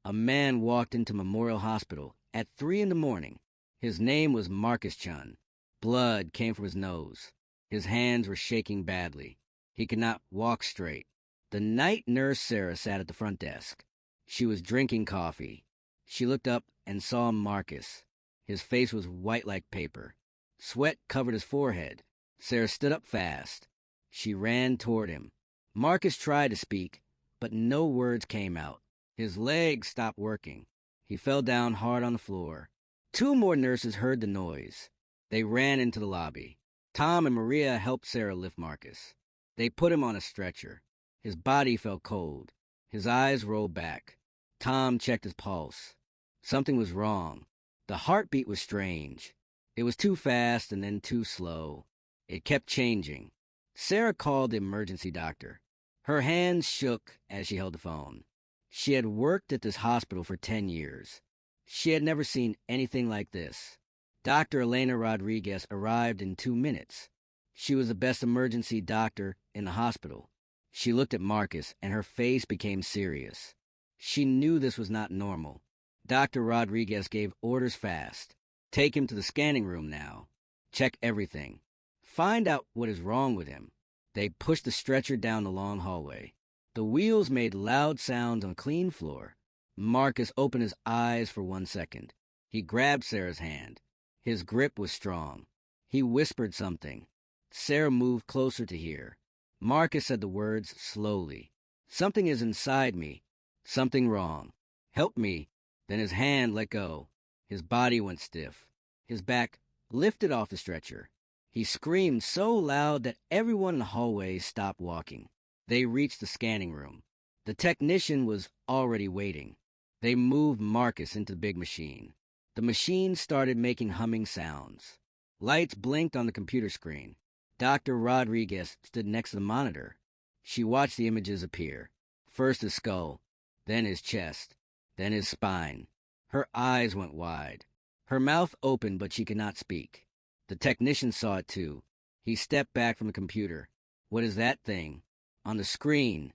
A man walked into Memorial Hospital at 3 in the morning. His name was Marcus Chun. Blood came from his nose. His hands were shaking badly. He could not walk straight. The night nurse Sarah sat at the front desk. She was drinking coffee. She looked up and saw Marcus. His face was white like paper. Sweat covered his forehead. Sarah stood up fast. She ran toward him. Marcus tried to speak, but no words came out. His legs stopped working. He fell down hard on the floor. 2 more nurses heard the noise. They ran into the lobby. Tom and Maria helped Sarah lift Marcus. They put him on a stretcher. His body felt cold. His eyes rolled back. Tom checked his pulse. Something was wrong. The heartbeat was strange. It was too fast and then too slow. It kept changing. Sarah called the emergency doctor. Her hands shook as she held the phone. She had worked at this hospital for 10 years. She had never seen anything like this. Dr. Elena Rodriguez arrived in 2 minutes. She was the best emergency doctor in the hospital. She looked at Marcus, and her face became serious. She knew this was not normal. Dr. Rodriguez gave orders fast. Take him to the scanning room now. Check everything. Find out what is wrong with him. They pushed the stretcher down the long hallway. The wheels made loud sounds on clean floor. Marcus opened his eyes for 1 second. He grabbed Sarah's hand. His grip was strong. He whispered something. Sarah moved closer to hear. Marcus said the words slowly. Something is inside me. Something wrong. Help me. Then his hand let go. His body went stiff. His back lifted off the stretcher. He screamed so loud that everyone in the hallway stopped walking. They reached the scanning room. The technician was already waiting. They moved Marcus into the big machine. The machine started making humming sounds. Lights blinked on the computer screen. Dr. Rodriguez stood next to the monitor. She watched the images appear. First his skull, then his chest, then his spine. Her eyes went wide. Her mouth opened, but she could not speak. The technician saw it too. He stepped back from the computer. What is that thing? On the screen,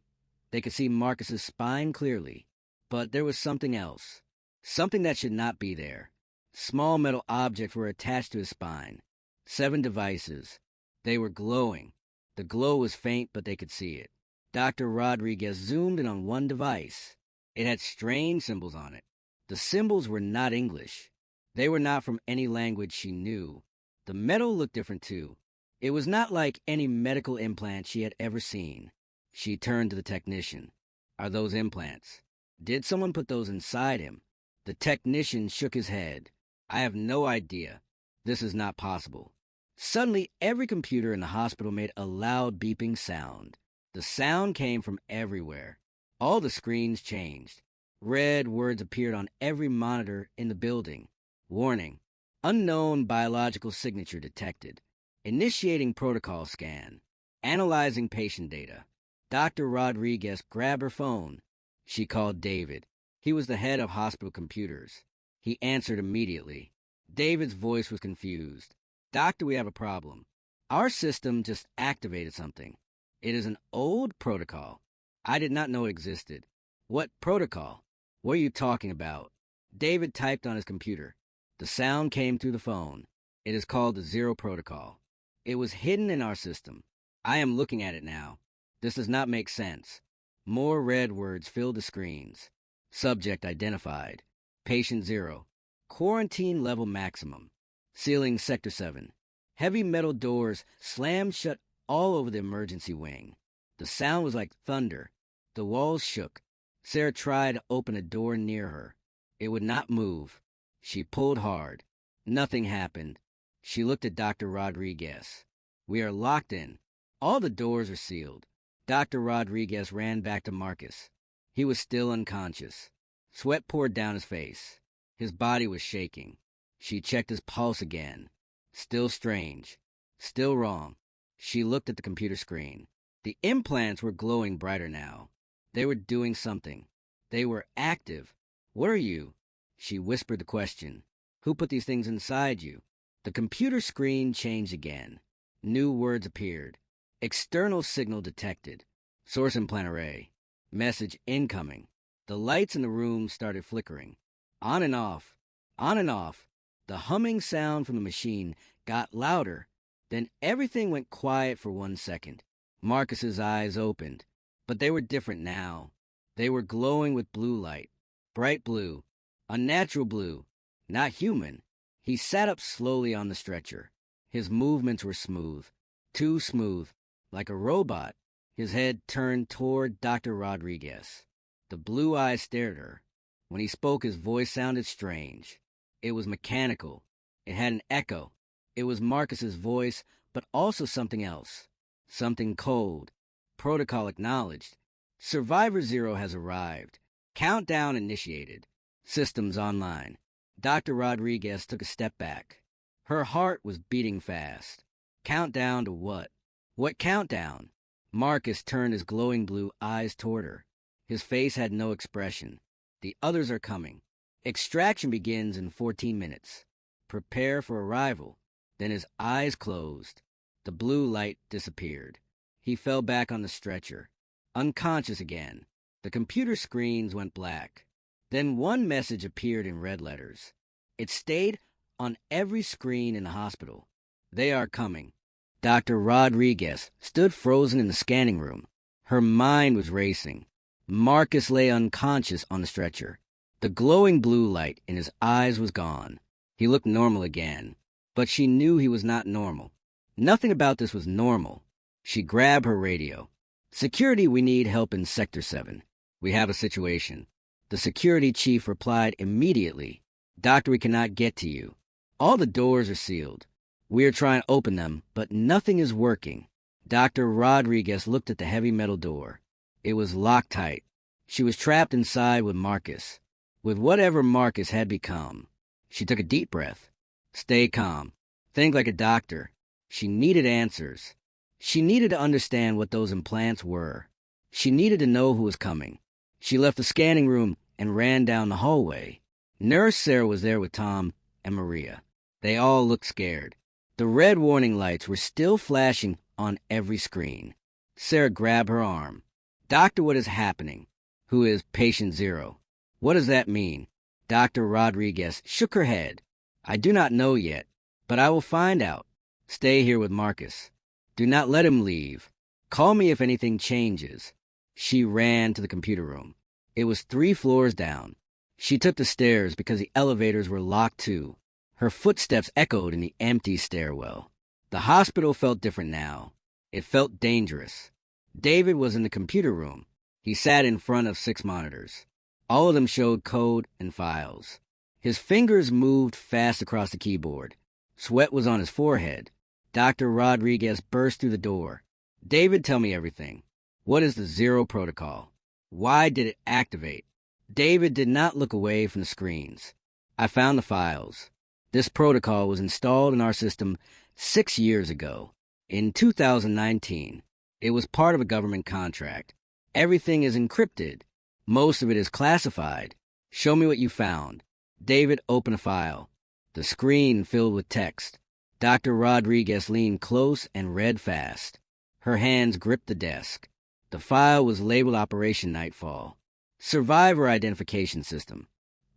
they could see Marcus's spine clearly. But there was something else. Something that should not be there. Small metal objects were attached to his spine. 7 devices. They were glowing. The glow was faint, but they could see it. Dr. Rodriguez zoomed in on one device. It had strange symbols on it. The symbols were not English. They were not from any language she knew. The metal looked different too. It was not like any medical implant she had ever seen. She turned to the technician. Are those implants? Did someone put those inside him? The technician shook his head. I have no idea. This is not possible. Suddenly, every computer in the hospital made a loud beeping sound. The sound came from everywhere. All the screens changed. Red words appeared on every monitor in the building. Warning. Unknown biological signature detected. Initiating protocol scan. Analyzing patient data. Dr. Rodriguez grabbed her phone. She called David. He was the head of hospital computers. He answered immediately. David's voice was confused. Doctor, we have a problem. Our system just activated something. It is an old protocol. I did not know it existed. What protocol? What are you talking about? David typed on his computer. The sound came through the phone. It is called the Zero Protocol. It was hidden in our system. I am looking at it now. This does not make sense. More red words filled the screens. Subject identified. Patient 0. Quarantine level maximum. Ceiling Sector 7. Heavy metal doors slammed shut all over the emergency wing. The sound was like thunder. The walls shook. Sarah tried to open a door near her. It would not move. She pulled hard. Nothing happened. She looked at Dr. Rodriguez. We are locked in. All the doors are sealed. Dr. Rodriguez ran back to Marcus. He was still unconscious. Sweat poured down his face. His body was shaking. She checked his pulse again. Still strange. Still wrong. She looked at the computer screen. The implants were glowing brighter now. They were doing something. They were active. What are you? She whispered the question. Who put these things inside you? The computer screen changed again. New words appeared. External signal detected. Source implant array. Message incoming. The lights in the room started flickering. On and off, on and off. The humming sound from the machine got louder. Then everything went quiet for 1 second. Marcus's eyes opened, but they were different now. They were glowing with blue light. Bright blue. Unnatural blue. Not human. He sat up slowly on the stretcher. His movements were smooth. Too smooth. Like a robot. His head turned toward Dr. Rodriguez. The blue eyes stared at her. When he spoke, his voice sounded strange. It was mechanical. It had an echo. It was Marcus's voice, but also something else. Something cold. Protocol acknowledged. Survivor Zero has arrived. Countdown initiated. Systems online. Dr. Rodriguez took a step back. Her heart was beating fast. Countdown to what? What countdown? Marcus turned his glowing blue eyes toward her. His face had no expression. The others are coming. Extraction begins in 14 minutes. Prepare for arrival. Then his eyes closed. The blue light disappeared. He fell back on the stretcher. Unconscious again. The computer screens went black. Then one message appeared in red letters. It stayed on every screen in the hospital. They are coming. Dr. Rodriguez stood frozen in the scanning room. Her mind was racing. Marcus lay unconscious on the stretcher. The glowing blue light in his eyes was gone. He looked normal again. But she knew he was not normal. Nothing about this was normal. She grabbed her radio. Security, we need help in Sector 7. We have a situation. The security chief replied immediately. Doctor, we cannot get to you. All the doors are sealed. We are trying to open them, but nothing is working. Dr. Rodriguez looked at the heavy metal door. It was locked tight. She was trapped inside with Marcus. With whatever Marcus had become. She took a deep breath. Stay calm. Think like a doctor. She needed answers. She needed to understand what those implants were. She needed to know who was coming. She left the scanning room and ran down the hallway. Nurse Sarah was there with Tom and Maria. They all looked scared. The red warning lights were still flashing on every screen. Sarah grabbed her arm. Doctor, what is happening? Who is patient zero? What does that mean? Dr. Rodriguez shook her head. I do not know yet, but I will find out. Stay here with Marcus. Do not let him leave. Call me if anything changes. She ran to the computer room. It was 3 floors down. She took the stairs because the elevators were locked too. Her footsteps echoed in the empty stairwell. The hospital felt different now. It felt dangerous. David was in the computer room. He sat in front of 6 monitors. All of them showed code and files. His fingers moved fast across the keyboard. Sweat was on his forehead. Dr. Rodriguez burst through the door. David, tell me everything. What is the Zero Protocol? Why did it activate? David did not look away from the screens. I found the files. This protocol was installed in our system 6 years ago. In 2019, it was part of a government contract. Everything is encrypted. Most of it is classified. Show me what you found. David opened a file. The screen filled with text. Dr. Rodriguez leaned close and read fast. Her hands gripped the desk. The file was labeled Operation Nightfall. Survivor Identification System.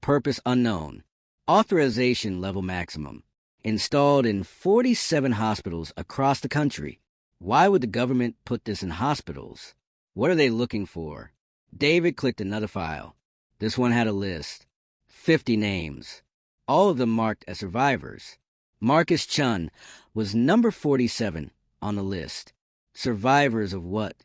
Purpose unknown. Authorization level maximum. Installed in 47 hospitals across the country. Why would the government put this in hospitals? What are they looking for? David clicked another file. This one had a list. 50 names. All of them marked as survivors. Marcus Chun was number 47 on the list. Survivors of what?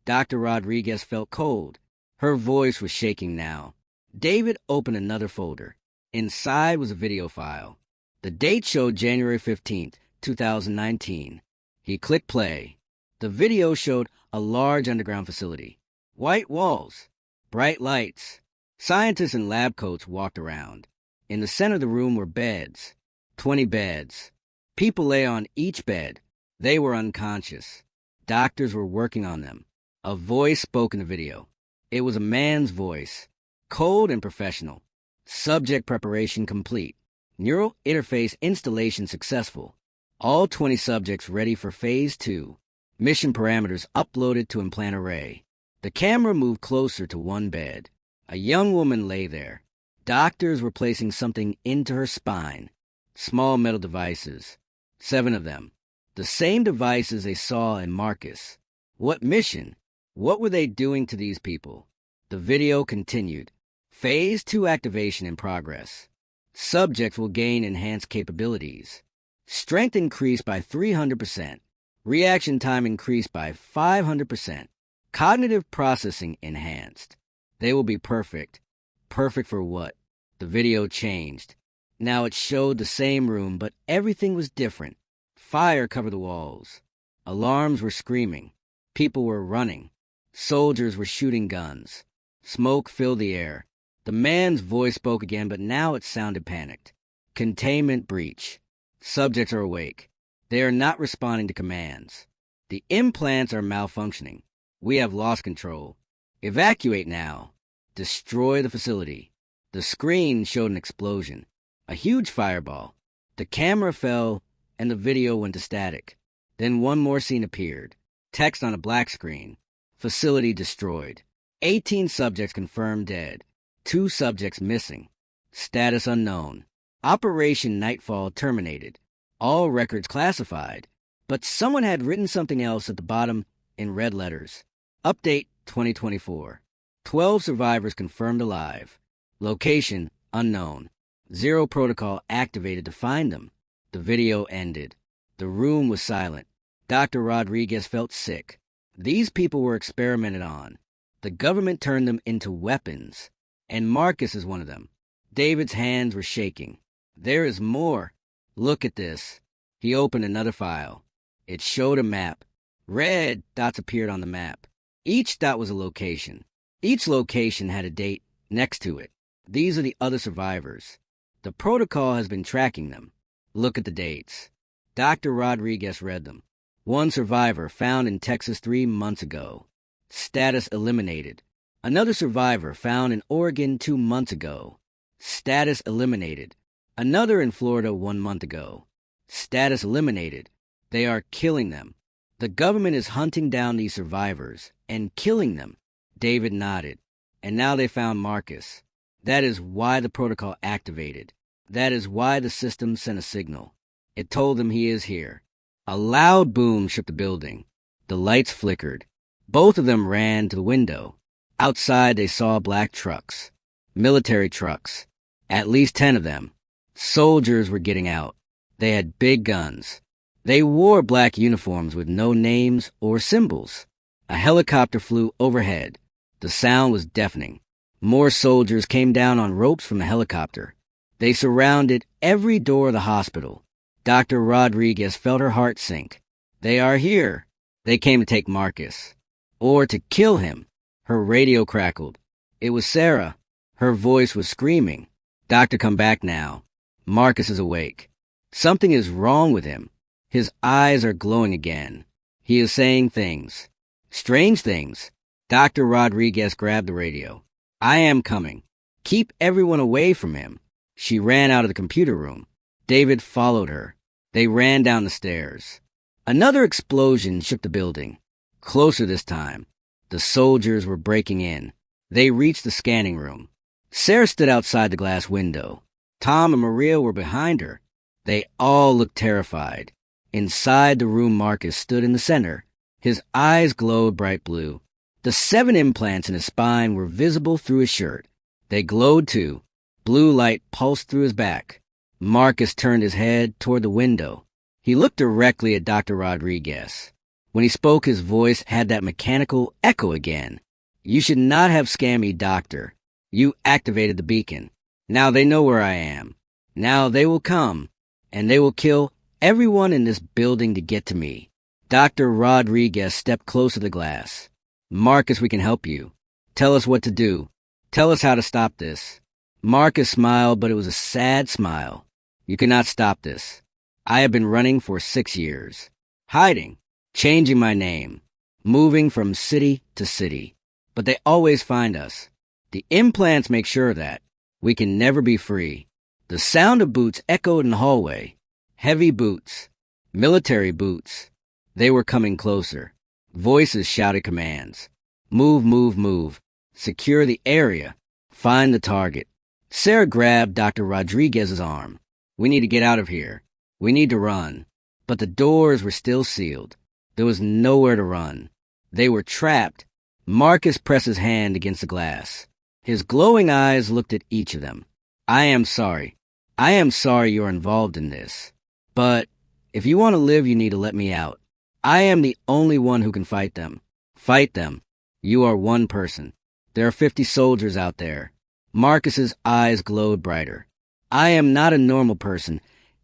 Dr. Rodriguez felt cold. Her voice was shaking now. David opened another folder. Inside was a video file. The date showed January 15th, 2019. He clicked play. The video showed a large underground facility. White walls. Bright lights. Scientists in lab coats walked around. In the center of the room were beds. 20 beds. People lay on each bed. They were unconscious. Doctors were working on them. A voice spoke in the video. It was a man's voice. Cold and professional. Subject preparation complete. Neural interface installation successful. All 20 subjects ready for Phase 2. Mission parameters uploaded to implant array. The camera moved closer to one bed. A young woman lay there. Doctors were placing something into her spine. Small metal devices. 7 of them. The same devices they saw in Marcus. What mission? What were they doing to these people? The video continued. Phase 2 activation in progress. Subjects will gain enhanced capabilities. Strength increased by 300%. Reaction time increased by 500%. Cognitive processing enhanced. They will be perfect. Perfect for what? The video changed. Now it showed the same room, but everything was different. Fire covered the walls. Alarms were screaming. People were running. Soldiers were shooting guns. Smoke filled the air. The man's voice spoke again, but now it sounded panicked. Containment breach. Subjects are awake. They are not responding to commands. The implants are malfunctioning. We have lost control. Evacuate now. Destroy the facility. The screen showed an explosion. A huge fireball. The camera fell, and the video went to static. Then one more scene appeared. Text on a black screen. Facility destroyed. 18 subjects confirmed dead. 2 subjects missing. Status unknown. Operation Nightfall terminated. All records classified. But someone had written something else at the bottom in red letters. Update 2024. 12 survivors confirmed alive. Location unknown. 0 protocol activated to find them. The video ended. The room was silent. Dr. Rodriguez felt sick. These people were experimented on. The government turned them into weapons. And Marcus is one of them. David's hands were shaking. There is more. Look at this. He opened another file. It showed a map. Red dots appeared on the map. Each dot was a location. Each location had a date next to it. These are the other survivors. The protocol has been tracking them. Look at the dates. Dr. Rodriguez read them. 1 survivor found in Texas 3 months ago. Status eliminated. Another survivor found in Oregon 2 months ago. Status eliminated. Another in Florida 1 month ago. Status eliminated. They are killing them. The government is hunting down these survivors and killing them. David nodded. And now they found Marcus. That is why the protocol activated. That is why the system sent a signal. It told them he is here. A loud boom shook the building. The lights flickered. Both of them ran to the window. Outside they saw black trucks. Military trucks. At least 10 of them. Soldiers were getting out. They had big guns. They wore black uniforms with no names or symbols. A helicopter flew overhead. The sound was deafening. More soldiers came down on ropes from the helicopter. They surrounded every door of the hospital. Dr. Rodriguez felt her heart sink. They are here. They came to take Marcus. Or to kill him. Her radio crackled. It was Sarah. Her voice was screaming. Doctor, come back now. Marcus is awake. Something is wrong with him. His eyes are glowing again. He is saying things. Strange things. Dr. Rodriguez grabbed the radio. I am coming. Keep everyone away from him. She ran out of the computer room. David followed her. They ran down the stairs. Another explosion shook the building. Closer this time. The soldiers were breaking in. They reached the scanning room. Sarah stood outside the glass window. Tom and Maria were behind her. They all looked terrified. Inside the room, Marcus stood in the center. His eyes glowed bright blue. The 7 implants in his spine were visible through his shirt. They glowed too. Blue light pulsed through his back. Marcus turned his head toward the window. He looked directly at Dr. Rodriguez. When he spoke, his voice had that mechanical echo again. You should not have scammed me, doctor. You activated the beacon. Now they know where I am. Now they will come, and they will kill everyone in this building to get to me. Dr. Rodriguez stepped close to the glass. Marcus, we can help you. Tell us what to do. Tell us how to stop this. Marcus smiled, but it was a sad smile. You cannot stop this. I have been running for 6 years. Hiding. Changing my name. Moving from city to city. But they always find us. The implants make sure of that. We can never be free. The sound of boots echoed in the hallway. Heavy boots. Military boots. They were coming closer. Voices shouted commands. Move, move, move. Secure the area. Find the target. Sarah grabbed Dr. Rodriguez's arm. We need to get out of here. We need to run. But the doors were still sealed. There was nowhere to run. They were trapped. Marcus pressed his hand against the glass. His glowing eyes looked at each of them. I am sorry. I am sorry you're involved in this. But if you want to live, you need to let me out. I am the only one who can fight them. Fight them. You are one person. There are 50 soldiers out there. Marcus's eyes glowed brighter. I am not a normal person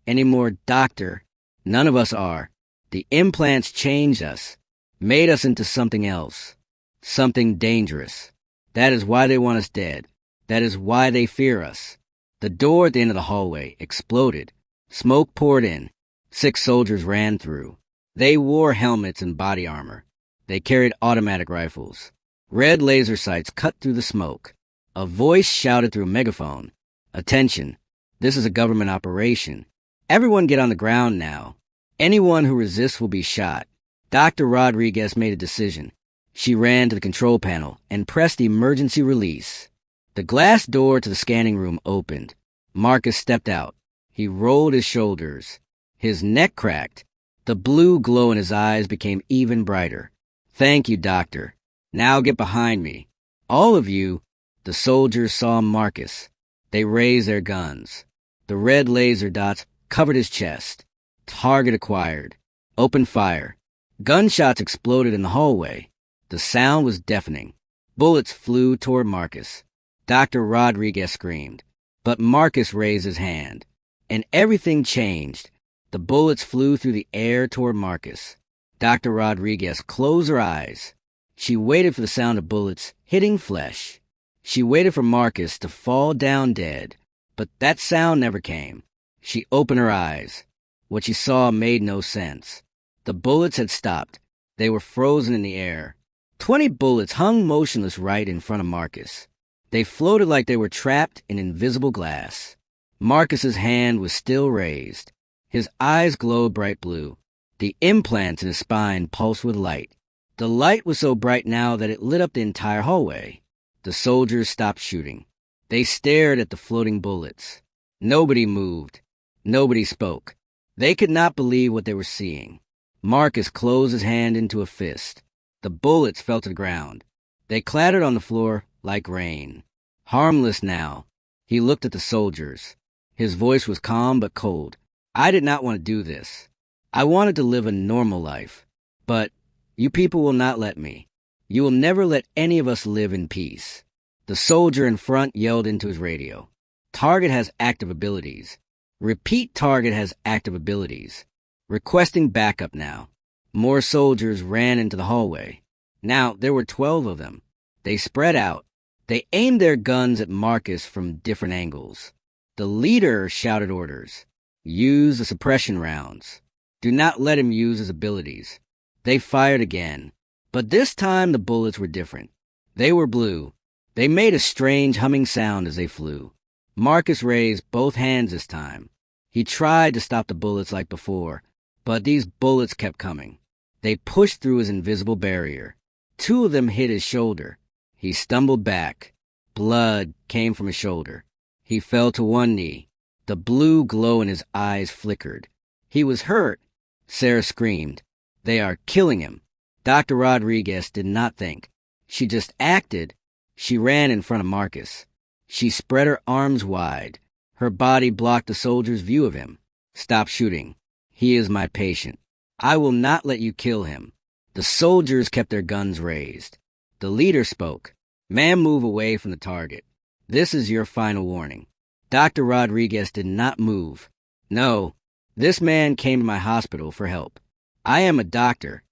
anymore, doctor. None of us are. The implants changed us, made us into something else, something dangerous. That is why they want us dead. That is why they fear us. The door at the end of the hallway exploded. Smoke poured in. 6 soldiers ran through. They wore helmets and body armor. They carried automatic rifles. Red laser sights cut through the smoke. A voice shouted through a megaphone. Attention, this is a government operation. Everyone get on the ground now. Anyone who resists will be shot. Dr. Rodriguez made a decision. She ran to the control panel and pressed emergency release. The glass door to the scanning room opened. Marcus stepped out. He rolled his shoulders. His neck cracked. The blue glow in his eyes became even brighter. Thank you, doctor. Now get behind me. All of you. The soldiers saw Marcus. They raised their guns. The red laser dots covered his chest. Target acquired. Open fire. Gunshots exploded in the hallway. The sound was deafening. Bullets flew toward Marcus. Dr. Rodriguez screamed. But Marcus raised his hand. And everything changed. The bullets flew through the air toward Marcus. Dr. Rodriguez closed her eyes. She waited for the sound of bullets hitting flesh. She waited for Marcus to fall down dead. But that sound never came. She opened her eyes. What she saw made no sense. The bullets had stopped. They were frozen in the air. 20 bullets hung motionless right in front of Marcus. They floated like they were trapped in invisible glass. Marcus's hand was still raised. His eyes glowed bright blue. The implants in his spine pulsed with light. The light was so bright now that it lit up the entire hallway. The soldiers stopped shooting. They stared at the floating bullets. Nobody moved. Nobody spoke. They could not believe what they were seeing. Marcus closed his hand into a fist. The bullets fell to the ground. They clattered on the floor like rain. Harmless now. He looked at the soldiers. His voice was calm but cold. I did not want to do this. I wanted to live a normal life. But you people will not let me. You will never let any of us live in peace. The soldier in front yelled into his radio. Target has active abilities. Repeat, target has active abilities. Requesting backup now. More soldiers ran into the hallway. Now there were 12 of them. They spread out. They aimed their guns at Marcus from different angles. The leader shouted orders. Use the suppression rounds. Do not let him use his abilities. They fired again. But this time the bullets were different. They were blue. They made a strange humming sound as they flew. Marcus raised both hands this time. He tried to stop the bullets like before, but these bullets kept coming. They pushed through his invisible barrier. 2 of them hit his shoulder. He stumbled back. Blood came from his shoulder. He fell to one knee. The blue glow in his eyes flickered. He was hurt. Sarah screamed. They are killing him. Dr. Rodriguez did not think. She just acted. She ran in front of Marcus. She spread her arms wide. Her body blocked the soldier's view of him. Stop shooting. He is my patient. I will not let you kill him. The soldiers kept their guns raised. The leader spoke. Man, move away from the target. This is your final warning. Dr. Rodriguez did not move. No, this man came to my hospital for help. I am a doctor.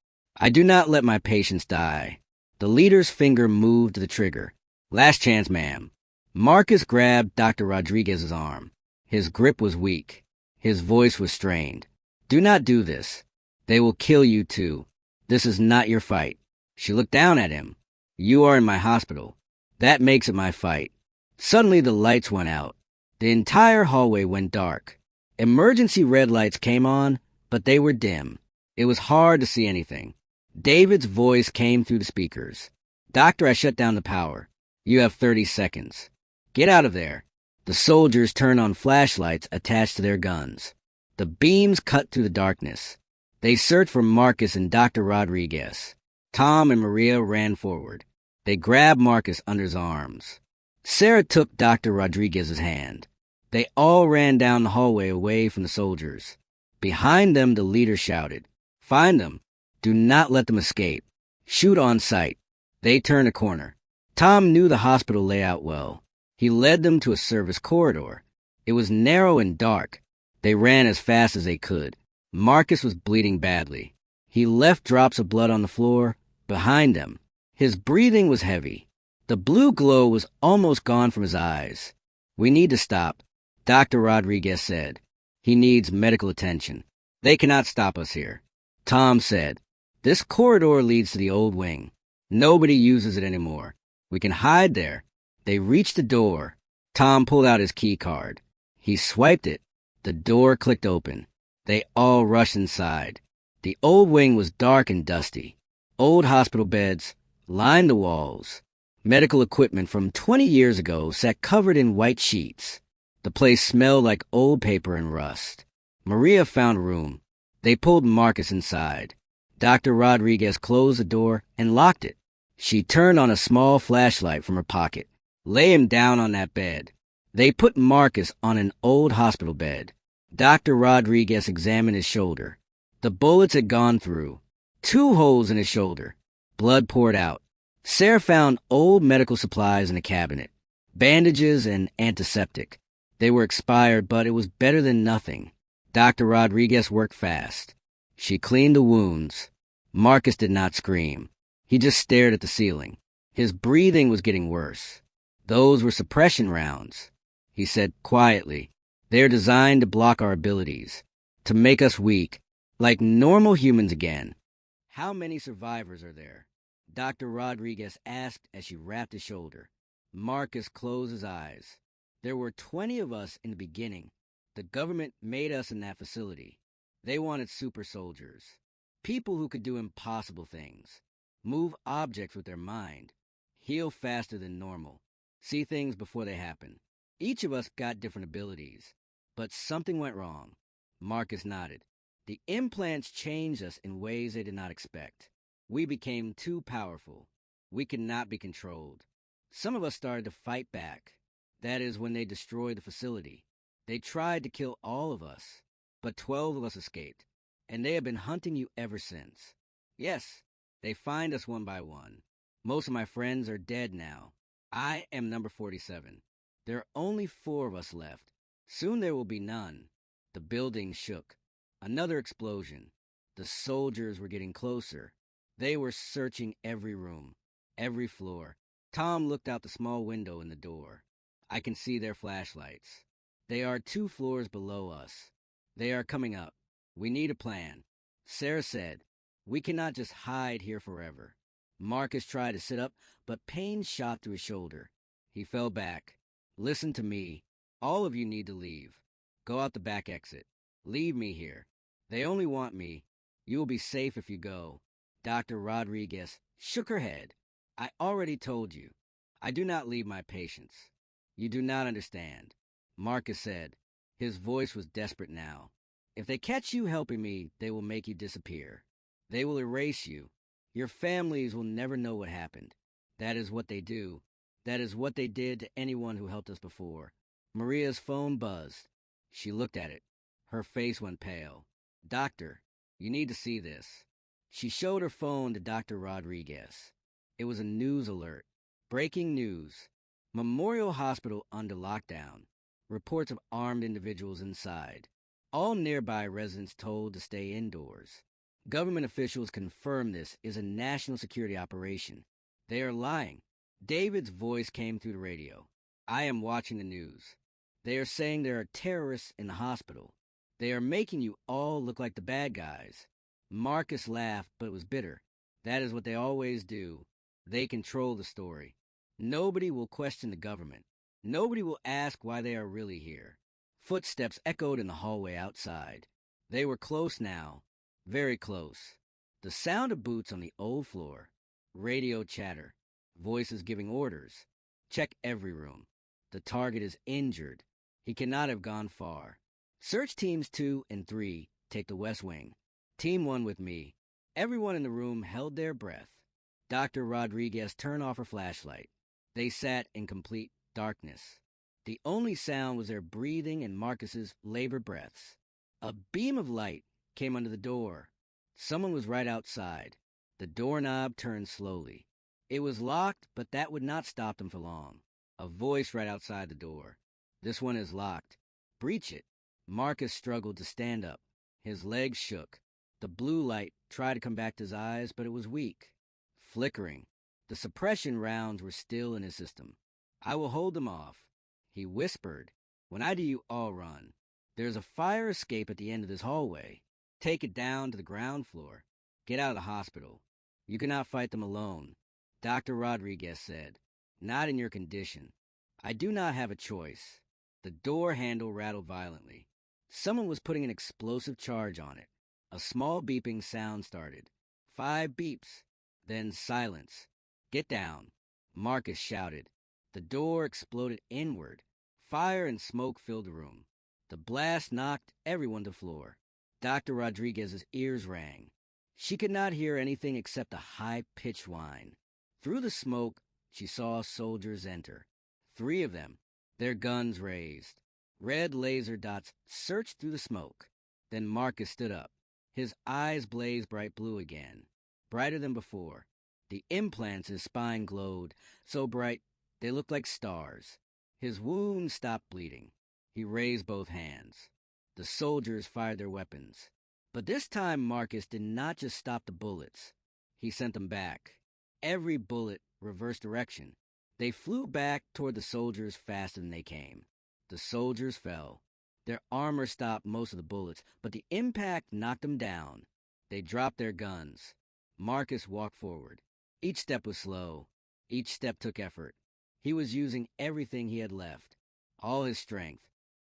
I do not let my patients die. The leader's finger moved to the trigger. Last chance, ma'am. Marcus grabbed Dr. Rodriguez's arm. His grip was weak. His voice was strained. Do not do this. They will kill you too. This is not your fight. She looked down at him. You are in my hospital. That makes it my fight. Suddenly the lights went out. The entire hallway went dark. Emergency red lights came on, but they were dim. It was hard to see anything. David's voice came through the speakers. Doctor, I shut down the power. You have 30 seconds. Get out of there. The soldiers turned on flashlights attached to their guns. The beams cut through the darkness. They searched for Marcus and Dr. Rodriguez. Tom and Maria ran forward. They grabbed Marcus under his arms. Sarah took Dr. Rodriguez's hand. They all ran down the hallway away from the soldiers. Behind them, the leader shouted, "Find them. Do not let them escape. Shoot on sight." They turned a corner. Tom knew the hospital layout well. He led them to a service corridor. It was narrow and dark. They ran as fast as they could. Marcus was bleeding badly. He left drops of blood on the floor behind them. His breathing was heavy. The blue glow was almost gone from his eyes. "We need to stop," Dr. Rodriguez said. "He needs medical attention. They cannot stop us here." Tom said, "This corridor leads to the old wing. Nobody uses it anymore. We can hide there." They reached the door. Tom pulled out his key card. He swiped it. The door clicked open. They all rushed inside. The old wing was dark and dusty. Old hospital beds lined the walls. Medical equipment from 20 years ago sat covered in white sheets. The place smelled like old paper and rust. Maria found a room. They pulled Marcus inside. Dr. Rodriguez closed the door and locked it. She turned on a small flashlight from her pocket. "Lay him down on that bed." They put Marcus on an old hospital bed. Dr. Rodriguez examined his shoulder. The bullets had gone through. 2 holes in his shoulder. Blood poured out. Sarah found old medical supplies in a cabinet. Bandages and antiseptic. They were expired, but it was better than nothing. Dr. Rodriguez worked fast. She cleaned the wounds. Marcus did not scream. He just stared at the ceiling. His breathing was getting worse. "Those were suppression rounds," he said quietly. "They're designed to block our abilities, to make us weak, like normal humans again." "How many survivors are there?" Dr. Rodriguez asked as she wrapped his shoulder. Marcus closed his eyes. "There were 20 of us in the beginning. The government made us in that facility. They wanted super soldiers, people who could do impossible things, move objects with their mind, heal faster than normal, see things before they happen. Each of us got different abilities, but something went wrong." Marcus nodded. "The implants changed us in ways they did not expect. We became too powerful. We could not be controlled. Some of us started to fight back. That is when they destroyed the facility. They tried to kill all of us, but 12 of us escaped, and they have been hunting you ever since. Yes, they find us one by one. Most of my friends are dead now. I am number 47. There are only 4 of us left. Soon there will be none." The building shook. Another explosion. The soldiers were getting closer. They were searching every room, every floor. Tom looked out the small window in the door. "I can see their flashlights. They are 2 floors below us. They are coming up. We need a plan." Sarah said, "We cannot just hide here forever." Marcus tried to sit up, but pain shot through his shoulder. He fell back. "Listen to me. All of you need to leave. Go out the back exit. Leave me here. They only want me. You will be safe if you go." Dr. Rodriguez shook her head. "I already told you. I do not leave my patients. You do not understand." Marcus said. His voice was desperate now. "If they catch you helping me, they will make you disappear. They will erase you. Your families will never know what happened. That is what they do. That is what they did to anyone who helped us before." Maria's phone buzzed. She looked at it. Her face went pale. "Doctor, you need to see this." She showed her phone to Dr. Rodriguez. It was a news alert. Breaking news. Memorial Hospital under lockdown. Reports of armed individuals inside. All nearby residents told to stay indoors. Government officials confirm this is a national security operation. They are lying. David's voice came through the radio. "I am watching the news. They are saying there are terrorists in the hospital. They are making you all look like the bad guys." Marcus laughed, but was bitter. "That is what they always do. They control the story. Nobody will question the government. Nobody will ask why they are really here." Footsteps echoed in the hallway outside. They were close now, very close. The sound of boots on the old floor. Radio chatter. Voices giving orders. "Check every room. The target is injured. He cannot have gone far. Search teams 2 and 3 take the West Wing. Team 1 with me. Everyone in the room held their breath. Dr. Rodriguez turned off her flashlight. They sat in complete darkness. The only sound was their breathing and Marcus's labored breaths. A beam of light came under the door. Someone was right outside. The doorknob turned slowly. It was locked, but that would not stop them for long. A voice right outside the door. This one is locked. Breach it. Marcus struggled to stand up. His legs shook. The blue light tried to come back to his eyes, but it was weak. Flickering. The suppression rounds were still in his system. I will hold them off. He whispered. When I do, you all run. There's a fire escape at the end of this hallway. Take it down to the ground floor. Get out of the hospital. You cannot fight them alone. Dr. Rodriguez said. Not in your condition. I do not have a choice. The door handle rattled violently. Someone was putting an explosive charge on it. A small beeping sound started. 5 beeps. Then silence. Get down. Marcus shouted. The door exploded inward. Fire and smoke filled the room. The blast knocked everyone to the floor. Dr. Rodriguez's ears rang. She could not hear anything except a high-pitched whine. Through the smoke, she saw soldiers enter. 3 of them, their guns raised. Red laser dots searched through the smoke. Then Marcus stood up. His eyes blazed bright blue again, brighter than before. The implants in his spine glowed, so bright they looked like stars. His wound stopped bleeding. He raised both hands. The soldiers fired their weapons. But this time Marcus did not just stop the bullets. He sent them back. Every bullet reversed direction. They flew back toward the soldiers faster than they came. The soldiers fell. Their armor stopped most of the bullets, but the impact knocked them down. They dropped their guns. Marcus walked forward. Each step was slow. Each step took effort. He was using everything he had left. All his strength.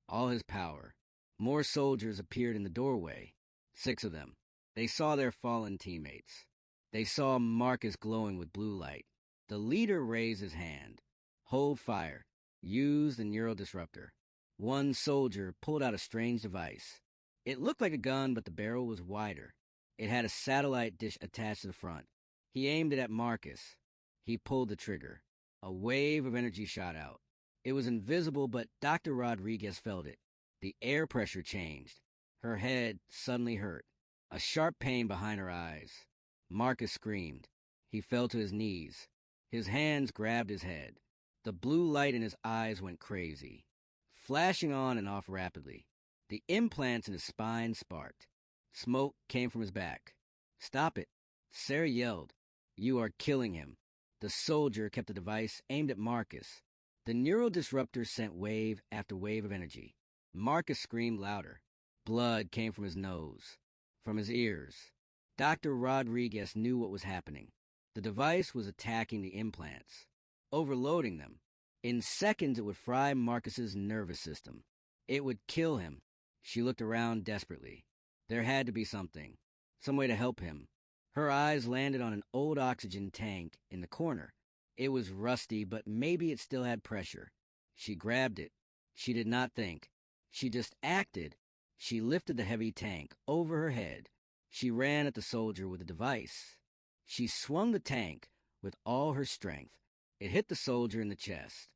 All his power. More soldiers appeared in the doorway. 6 of them. They saw their fallen teammates. They saw Marcus glowing with blue light. The leader raised his hand. Hold fire. Use the neural disruptor. One soldier pulled out a strange device. It looked like a gun, but the barrel was wider. It had a satellite dish attached to the front. He aimed it at Marcus. He pulled the trigger. A wave of energy shot out. It was invisible, but Dr. Rodriguez felt it. The air pressure changed. Her head suddenly hurt. A sharp pain behind her eyes. Marcus screamed. He fell to his knees. His hands grabbed his head. The blue light in his eyes went crazy, flashing on and off rapidly. The implants in his spine sparked. Smoke came from his back. Stop it. Sarah yelled. You are killing him. The soldier kept the device aimed at Marcus. The neural disruptor sent wave after wave of energy. Marcus screamed louder. Blood came from his nose, from his ears. Dr. Rodriguez knew what was happening. The device was attacking the implants, overloading them. In seconds, it would fry Marcus's nervous system. It would kill him. She looked around desperately. There had to be something, some way to help him. Her eyes landed on an old oxygen tank in the corner. It was rusty, but maybe it still had pressure. She grabbed it. She did not think. She just acted. She lifted the heavy tank over her head. She ran at the soldier with the device. She swung the tank with all her strength. It hit the soldier in the chest.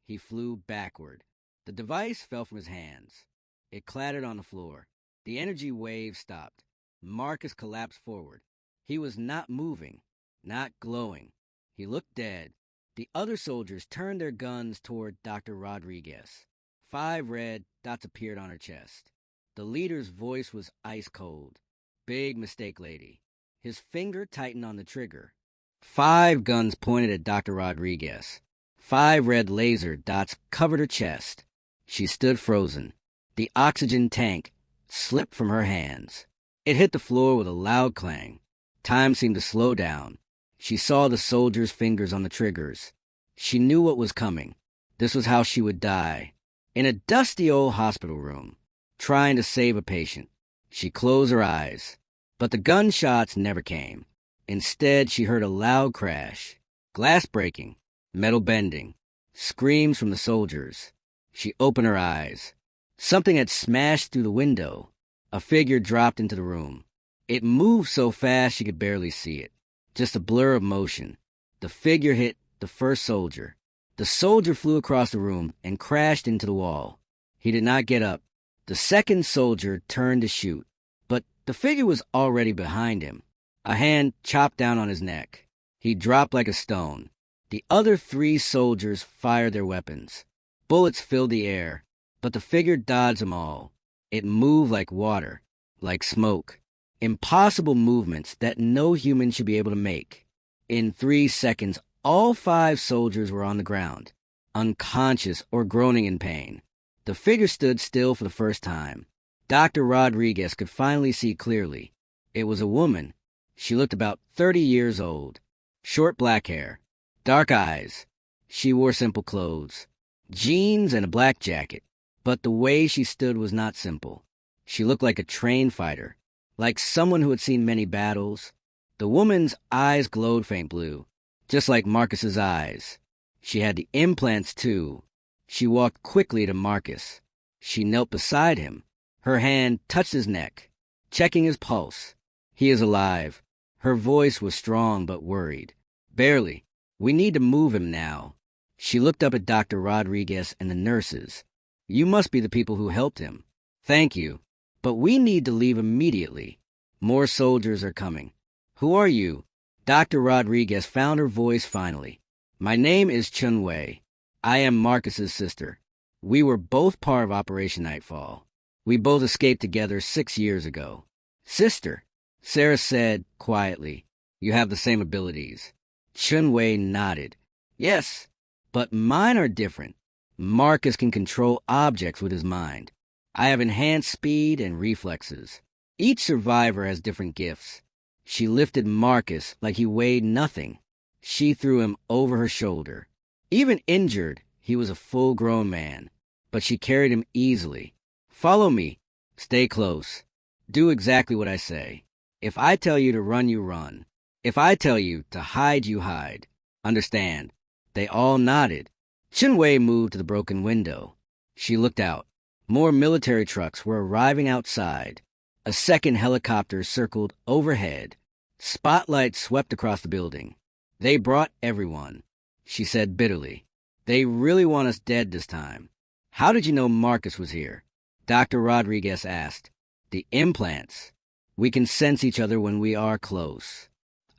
He flew backward. The device fell from his hands. It clattered on the floor. The energy wave stopped. Marcus collapsed forward. He was not moving, not glowing. He looked dead. The other soldiers turned their guns toward Dr. Rodriguez. 5 red dots appeared on her chest. The leader's voice was ice cold. Big mistake, lady. His finger tightened on the trigger. 5 guns pointed at Dr. Rodriguez. 5 red laser dots covered her chest. She stood frozen. The oxygen tank slipped from her hands. It hit the floor with a loud clang. Time seemed to slow down. She saw the soldiers' fingers on the triggers. She knew what was coming. This was how she would die. In a dusty old hospital room, trying to save a patient. She closed her eyes. But the gunshots never came. Instead, she heard a loud crash. Glass breaking. Metal bending. Screams from the soldiers. She opened her eyes. Something had smashed through the window. A figure dropped into the room. It moved so fast she could barely see it. Just a blur of motion. The figure hit the first soldier. The soldier flew across the room and crashed into the wall. He did not get up. The second soldier turned to shoot, but the figure was already behind him. A hand chopped down on his neck. He dropped like a stone. The other 3 soldiers fired their weapons. Bullets filled the air, but the figure dodged them all. It moved like water, like smoke. Impossible movements that no human should be able to make. In 3 seconds, all 5 soldiers were on the ground, unconscious or groaning in pain. The figure stood still for the first time. Dr. Rodriguez could finally see clearly. It was a woman. She looked about 30 years old. Short black hair. Dark eyes. She wore simple clothes. Jeans and a black jacket. But the way she stood was not simple. She looked like a trained fighter. Like someone who had seen many battles. The woman's eyes glowed faint blue. Just like Marcus's eyes. She had the implants, too. She walked quickly to Marcus. She knelt beside him. Her hand touched his neck, checking his pulse. He is alive. Her voice was strong but worried. Barely. We need to move him now. She looked up at Dr. Rodriguez and the nurses. You must be the people who helped him. Thank you. But we need to leave immediately. More soldiers are coming. Who are you? Dr. Rodriguez found her voice finally. My name is Chun Wei. I am Marcus's sister. We were both part of Operation Nightfall. We both escaped together 6 years ago. Sister, Sarah said quietly. You have the same abilities. Chun Wei nodded. Yes, but mine are different. Marcus can control objects with his mind. I have enhanced speed and reflexes. Each survivor has different gifts. She lifted Marcus like he weighed nothing. She threw him over her shoulder. Even injured, he was a full-grown man. But she carried him easily. Follow me. Stay close. Do exactly what I say. If I tell you to run, you run. If I tell you to hide, you hide. Understand? They all nodded. Chun Wei moved to the broken window. She looked out. More military trucks were arriving outside. A second helicopter circled overhead. Spotlights swept across the building. They brought everyone, she said bitterly. They really want us dead this time. How did you know Marcus was here? Dr. Rodriguez asked. The implants. We can sense each other when we are close.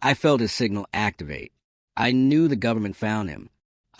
I felt his signal activate. I knew the government found him.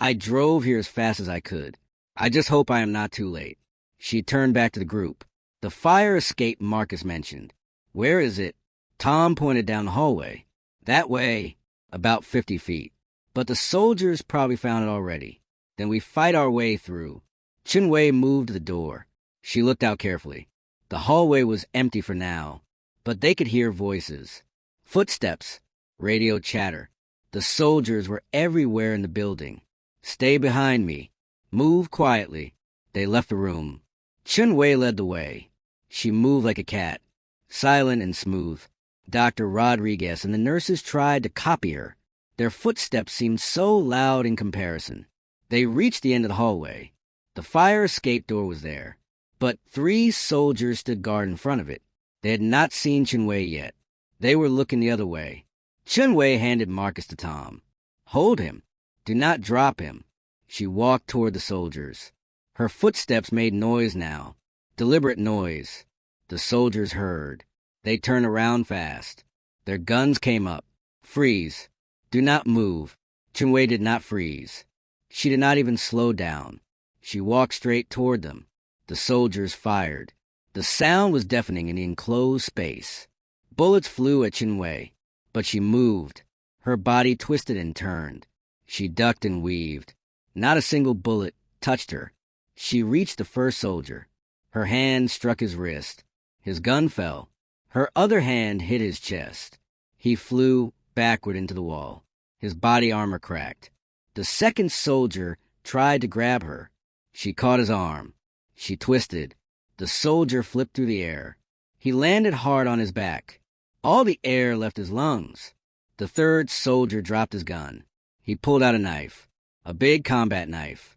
I drove here as fast as I could. I just hope I am not too late. She turned back to the group. The fire escape Marcus mentioned. Where is it? Tom pointed down the hallway. That way, about 50 feet. But the soldiers probably found it already. Then we fight our way through. Chun Wei moved to the door. She looked out carefully. The hallway was empty for now, but they could hear voices. Footsteps. Radio chatter. The soldiers were everywhere in the building. Stay behind me. Move quietly. They left the room. Chun Wei led the way. She moved like a cat, silent and smooth. Dr. Rodriguez and the nurses tried to copy her. Their footsteps seemed so loud in comparison. They reached the end of the hallway. The fire escape door was there, but 3 soldiers stood guard in front of it. They had not seen Chun Wei yet. They were looking the other way. Chun Wei handed Marcus to Tom. Hold him. Do not drop him. She walked toward the soldiers. Her footsteps made noise now. Deliberate noise. The soldiers heard. They turned around fast. Their guns came up. Freeze. Do not move. Chun Wei did not freeze. She did not even slow down. She walked straight toward them. The soldiers fired. The sound was deafening in the enclosed space. Bullets flew at Chun Wei, but she moved. Her body twisted and turned. She ducked and weaved. Not a single bullet touched her. She reached the first soldier. Her hand struck his wrist. His gun fell. Her other hand hit his chest. He flew backward into the wall. His body armor cracked. The second soldier tried to grab her. She caught his arm. She twisted. The soldier flipped through the air. He landed hard on his back. All the air left his lungs. The third soldier dropped his gun. He pulled out a knife. A big combat knife.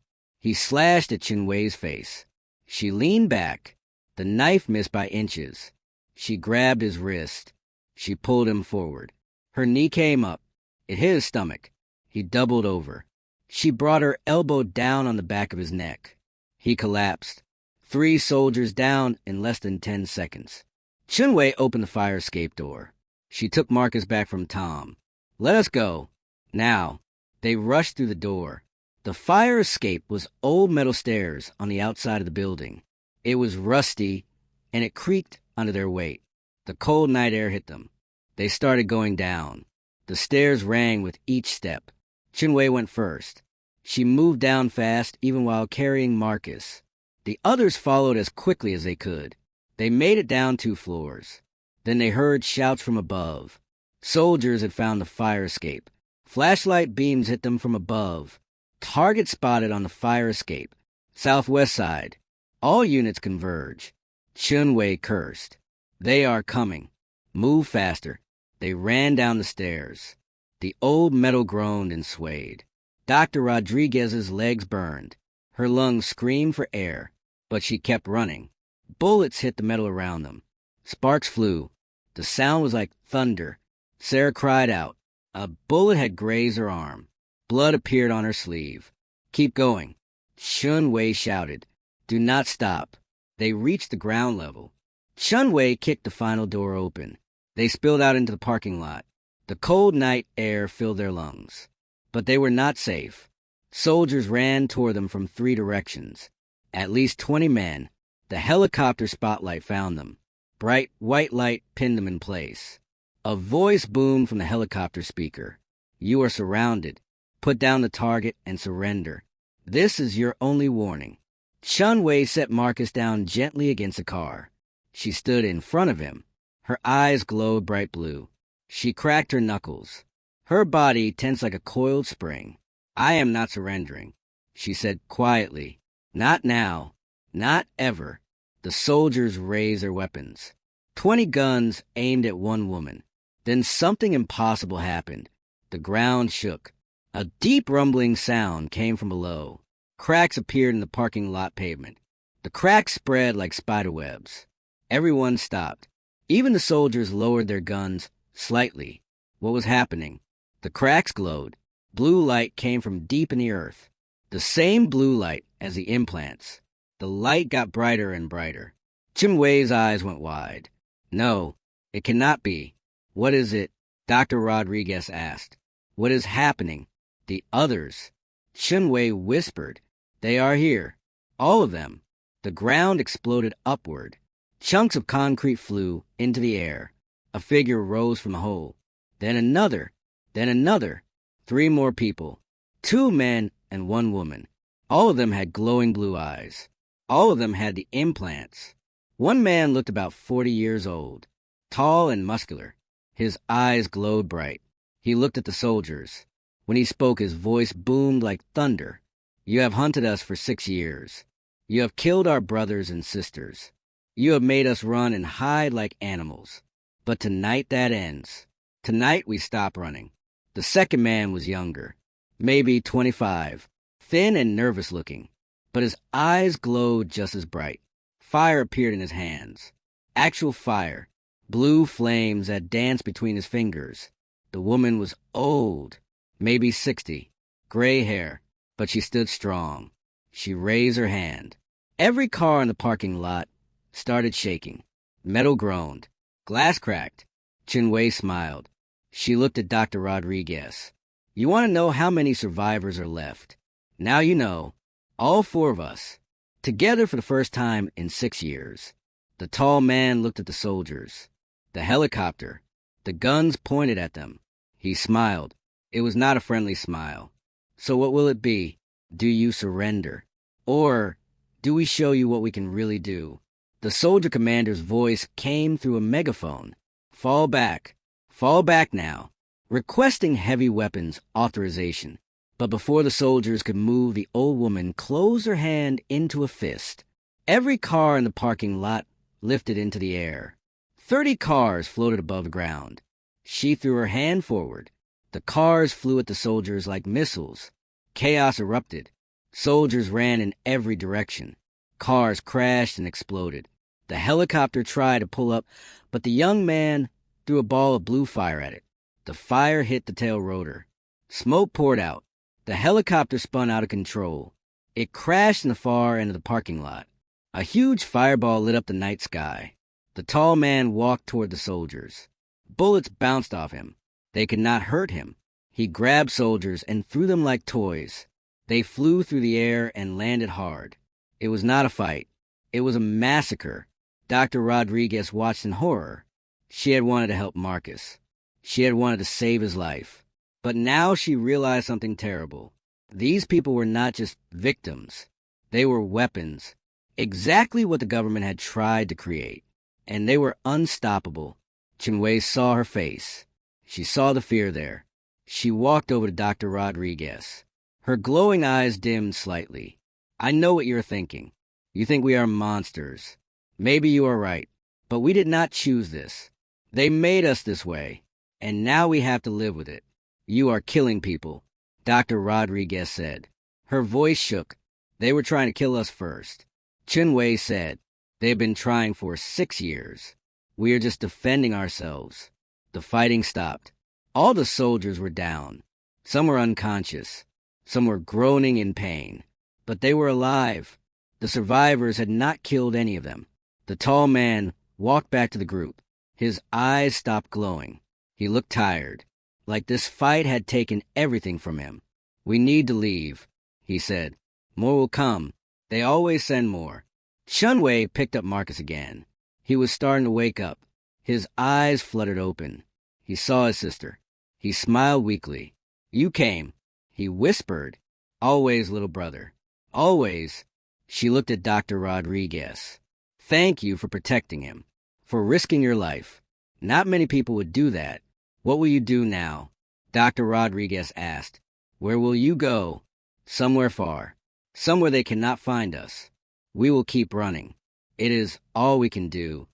He slashed at Chin-Wei's face. She leaned back. The knife missed by inches. She grabbed his wrist. She pulled him forward. Her knee came up. It hit his stomach. He doubled over. She brought her elbow down on the back of his neck. He collapsed. 3 soldiers down in less than 10 seconds. Chin-Wei opened the fire escape door. She took Marcus back from Tom. "Let us go." Now. They rushed through the door. The fire escape was old metal stairs on the outside of the building. It was rusty, and it creaked under their weight. The cold night air hit them. They started going down. The stairs rang with each step. Chin-Wei went first. She moved down fast, even while carrying Marcus. The others followed as quickly as they could. They made it down 2 floors. Then they heard shouts from above. Soldiers had found the fire escape. Flashlight beams hit them from above. Target spotted on the fire escape. Southwest side. All units converge. Chin-Wei cursed. "They are coming. Move faster." They ran down the stairs. The old metal groaned and swayed. Dr. Rodriguez's legs burned. Her lungs screamed for air, but she kept running. Bullets hit the metal around them. Sparks flew. The sound was like thunder. Sarah cried out. A bullet had grazed her arm. Blood appeared on her sleeve. "Keep going." Chin-Wei shouted. "Do not stop." They reached the ground level. Chin-Wei kicked the final door open. They spilled out into the parking lot. The cold night air filled their lungs. But they were not safe. Soldiers ran toward them from 3 directions. At least 20 men. The helicopter spotlight found them. Bright white light pinned them in place. A voice boomed from the helicopter speaker. "You are surrounded. Put down the target and surrender. This is your only warning." Chin-Wei set Marcus down gently against a car. She stood in front of him. Her eyes glowed bright blue. She cracked her knuckles. Her body tensed like a coiled spring. "I am not surrendering," she said quietly. "Not now. Not ever." The soldiers raised their weapons. 20 guns aimed at one woman. Then something impossible happened. The ground shook. A deep rumbling sound came from below. Cracks appeared in the parking lot pavement. The cracks spread like spiderwebs. Everyone stopped. Even the soldiers lowered their guns slightly. What was happening? The cracks glowed. Blue light came from deep in the earth. The same blue light as the implants. The light got brighter and brighter. Chin-Wei's eyes went wide. "No, it cannot be. What is it?" Dr. Rodriguez asked. "What is happening?" "The others." Chin-Wei whispered. "They are here. All of them." The ground exploded upward. Chunks of concrete flew into the air. A figure rose from the hole. Then another. Then another. 3 more people. 2 men and 1 woman. All of them had glowing blue eyes. All of them had the implants. One man looked about 40 years old. Tall and muscular. His eyes glowed bright. He looked at the soldiers. When he spoke, his voice boomed like thunder. "You have hunted us for 6 years. You have killed our brothers and sisters. You have made us run and hide like animals. But tonight that ends. Tonight we stop running." The second man was younger, maybe 25, thin and nervous looking, but his eyes glowed just as bright. Fire appeared in his hands. Actual fire. Blue flames that danced between his fingers. The woman was old, maybe 60, gray hair, but she stood strong. She raised her hand. Every car in the parking lot started shaking. Metal groaned. Glass cracked. Chin-Wei smiled. She looked at Dr. Rodriguez. "You want to know how many survivors are left? Now you know. All 4 of us. Together for the first time in 6 years." The tall man looked at the soldiers. The helicopter. The guns pointed at them. He smiled. It was not a friendly smile. "So what will it be? Do you surrender? Or do we show you what we can really do?" The soldier commander's voice came through a megaphone. "Fall back. Fall back now," requesting heavy weapons authorization. But before the soldiers could move, the old woman closed her hand into a fist. Every car in the parking lot lifted into the air. 30 cars floated above the ground. She threw her hand forward. The cars flew at the soldiers like missiles. Chaos erupted. Soldiers ran in every direction. Cars crashed and exploded. The helicopter tried to pull up, but the young man threw a ball of blue fire at it. The fire hit the tail rotor. Smoke poured out. The helicopter spun out of control. It crashed in the far end of the parking lot. A huge fireball lit up the night sky. The tall man walked toward the soldiers. Bullets bounced off him. They could not hurt him. He grabbed soldiers and threw them like toys. They flew through the air and landed hard. It was not a fight. It was a massacre. Dr. Rodriguez watched in horror. She had wanted to help Marcus. She had wanted to save his life. But now she realized something terrible. These people were not just victims. They were weapons. Exactly what the government had tried to create. And they were unstoppable. Chinwei saw her face. She saw the fear there. She walked over to Dr. Rodriguez. Her glowing eyes dimmed slightly. I know what you're thinking. You think we are monsters. Maybe you are right. But we did not choose this. They made us this way. And now we have to live with it. You are killing people, Dr. Rodriguez said. Her voice shook. They were trying to kill us first. Chinwei said, they've been trying for 6 years. We are just defending ourselves. The fighting stopped. All the soldiers were down. Some were unconscious. Some were groaning in pain. But they were alive. The survivors had not killed any of them. The tall man walked back to the group. His eyes stopped glowing. He looked tired, like this fight had taken everything from him. We need to leave, he said. More will come. They always send more. Chinwei picked up Marcus again. He was starting to wake up. His eyes fluttered open. He saw his sister. He smiled weakly. You came, he whispered. Always, little brother. Always. She looked at Dr. Rodriguez. Thank you for protecting him, for risking your life. Not many people would do that. What will you do now? Dr. Rodriguez asked. Where will you go? Somewhere far. Somewhere they cannot find us. We will keep running. It is all we can do.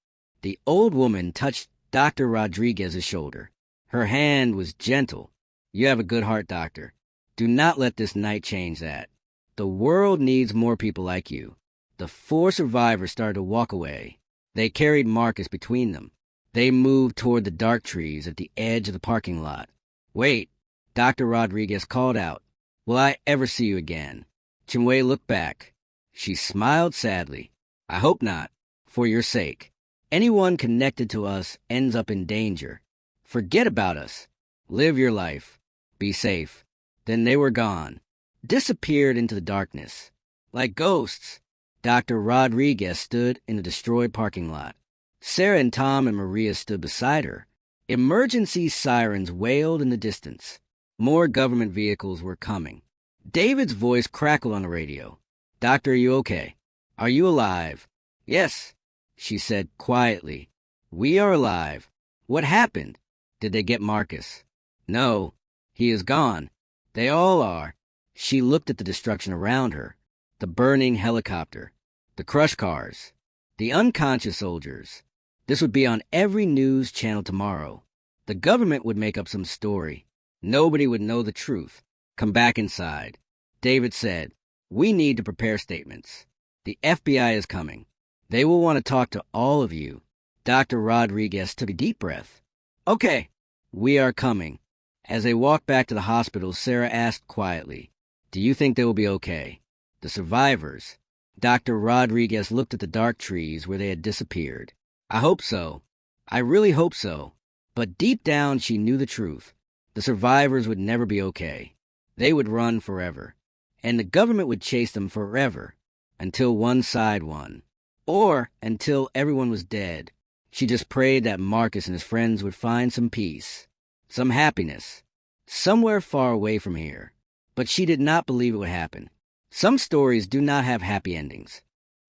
The old woman touched Dr. Rodriguez's shoulder. Her hand was gentle. You have a good heart, doctor. Do not let this night change that. The world needs more people like you. The 4 survivors started to walk away. They carried Marcus between them. They moved toward the dark trees at the edge of the parking lot. Wait, Dr. Rodriguez called out. Will I ever see you again? Chinwei looked back. She smiled sadly. I hope not, for your sake. Anyone connected to us ends up in danger. Forget about us. Live your life. Be safe. Then they were gone, disappeared into the darkness. Like ghosts, Dr. Rodriguez stood in the destroyed parking lot. Sarah and Tom and Maria stood beside her. Emergency sirens wailed in the distance. More government vehicles were coming. David's voice crackled on the radio. Doctor, are you okay? Are you alive? Yes, she said quietly. We are alive. What happened? Did they get Marcus? No, he is gone. They all are. She looked at the destruction around her. The burning helicopter. The crushed cars. The unconscious soldiers. This would be on every news channel tomorrow. The government would make up some story. Nobody would know the truth. Come back inside. David said, we need to prepare statements. The FBI is coming. They will want to talk to all of you. Dr. Rodriguez took a deep breath. Okay, we are coming. As they walked back to the hospital, Sarah asked quietly, do you think they will be okay? The survivors. Dr. Rodriguez looked at the dark trees where they had disappeared. I hope so. I really hope so. But deep down, she knew the truth. The survivors would never be okay. They would run forever. And the government would chase them forever. Until one side won. Or until everyone was dead. She just prayed that Marcus and his friends would find some peace. Some happiness. Somewhere far away from here. But she did not believe it would happen. Some stories do not have happy endings.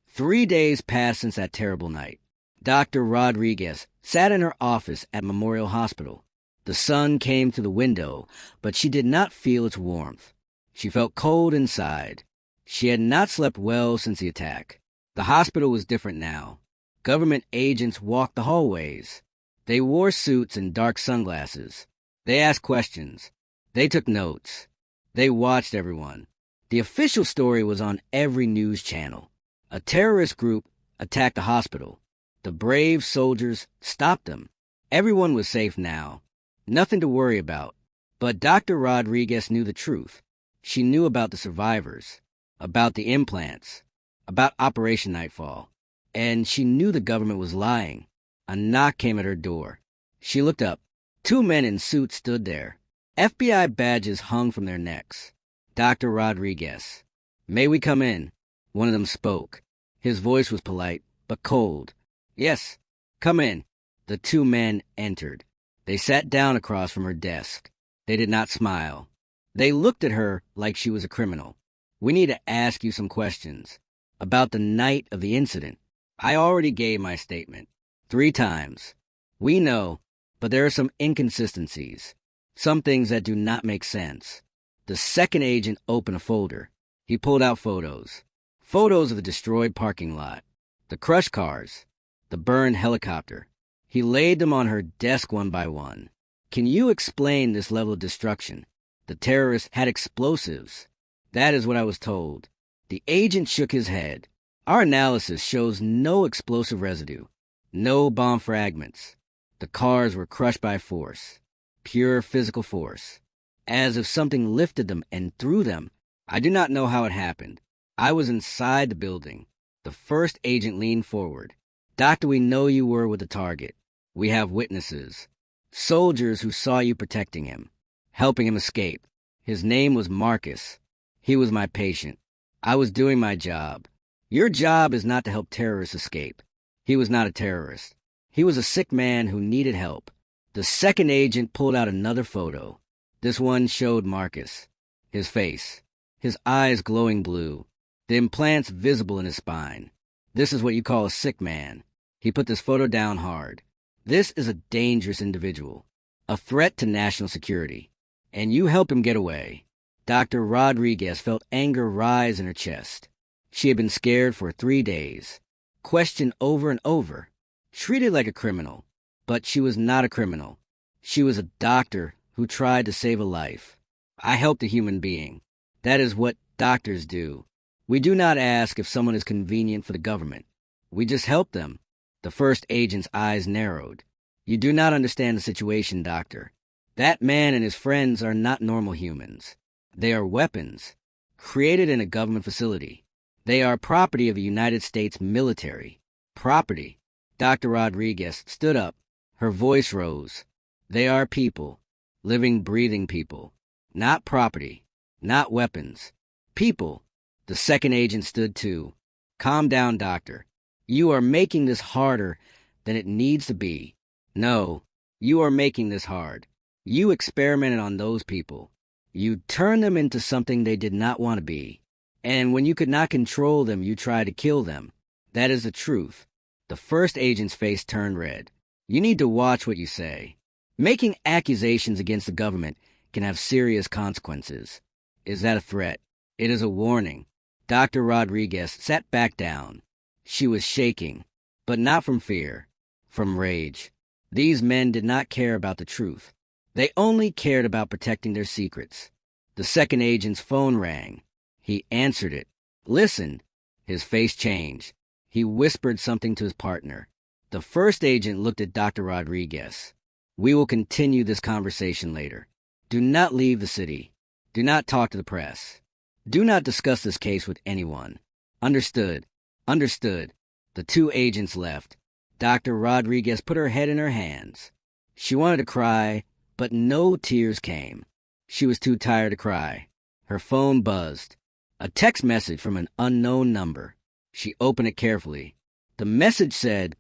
3 days passed since that terrible night. Dr. Rodriguez sat in her office at Memorial Hospital. The sun came through the window, but she did not feel its warmth. She felt cold inside. She had not slept well since the attack. The hospital was different now. Government agents walked the hallways. They wore suits and dark sunglasses. They asked questions. They took notes. They watched everyone. The official story was on every news channel. A terrorist group attacked the hospital. The brave soldiers stopped them. Everyone was safe now. Nothing to worry about. But Dr. Rodriguez knew the truth. She knew about the survivors, about the implants, about Operation Nightfall. And she knew the government was lying. A knock came at her door. She looked up. 2 men in suits stood there. FBI badges hung from their necks. Dr. Rodriguez. "May we come in?" One of them spoke. His voice was polite, but cold. "Yes, come in." The 2 men entered. They sat down across from her desk. They did not smile. They looked at her like she was a criminal. "We need to ask you some questions about the night of the incident." "I already gave my statement 3 times. We know, but there are some inconsistencies, some things that do not make sense." The second agent opened a folder. He pulled out photos. Photos of the destroyed parking lot, the crushed cars, the burned helicopter. He laid them on her desk one by one. "Can you explain this level of destruction? The terrorists had explosives." "That is what I was told." The agent shook his head. "Our analysis shows no explosive residue, no bomb fragments. The cars were crushed by force, pure physical force, as if something lifted them and threw them. I do not know how it happened. I was inside the building." The first agent leaned forward. "Doctor, we know you were with the target. We have witnesses. Soldiers who saw you protecting him, helping him escape. His name was Marcus. He was my patient. I was doing my job. Your job is not to help terrorists escape. He was not a terrorist. He was a sick man who needed help." The second agent pulled out another photo. This one showed Marcus, his face, his eyes glowing blue, the implants visible in his spine. "This is what you call a sick man." He put this photo down hard. "This is a dangerous individual, a threat to national security, and you help him get away." Dr. Rodriguez felt anger rise in her chest. She had been scared for 3 days, questioned over and over, treated like a criminal. But she was not a criminal. She was a doctor who tried to save a life. "I helped a human being. That is what doctors do. We do not ask if someone is convenient for the government. We just help them." The first agent's eyes narrowed. "You do not understand the situation, doctor. That man and his friends are not normal humans. They are weapons, created in a government facility. They are property of the United States military. Property." Dr. Rodriguez stood up. Her voice rose. "They are people, living, breathing people. Not property, not weapons. People." The second agent stood too. "Calm down, doctor. You are making this harder than it needs to be. No, you are making this hard. You experimented on those people. You turned them into something they did not want to be. And when you could not control them, you tried to kill them. That is the truth." The first agent's face turned red. "You need to watch what you say. Making accusations against the government can have serious consequences." "Is that a threat?" "It is a warning." Dr. Rodriguez sat back down. She was shaking, but not from fear, from rage. These men did not care about the truth. They only cared about protecting their secrets. The second agent's phone rang. He answered it, listened. His face changed. He whispered something to his partner. The first agent looked at Dr. Rodriguez. "We will continue this conversation later. Do not leave the city. Do not talk to the press. Do not discuss this case with anyone." "Understood. Understood." The 2 agents left. Dr. Rodriguez put her head in her hands. She wanted to cry, but no tears came. She was too tired to cry. Her phone buzzed. A text message from an unknown number. She opened it carefully. The message said,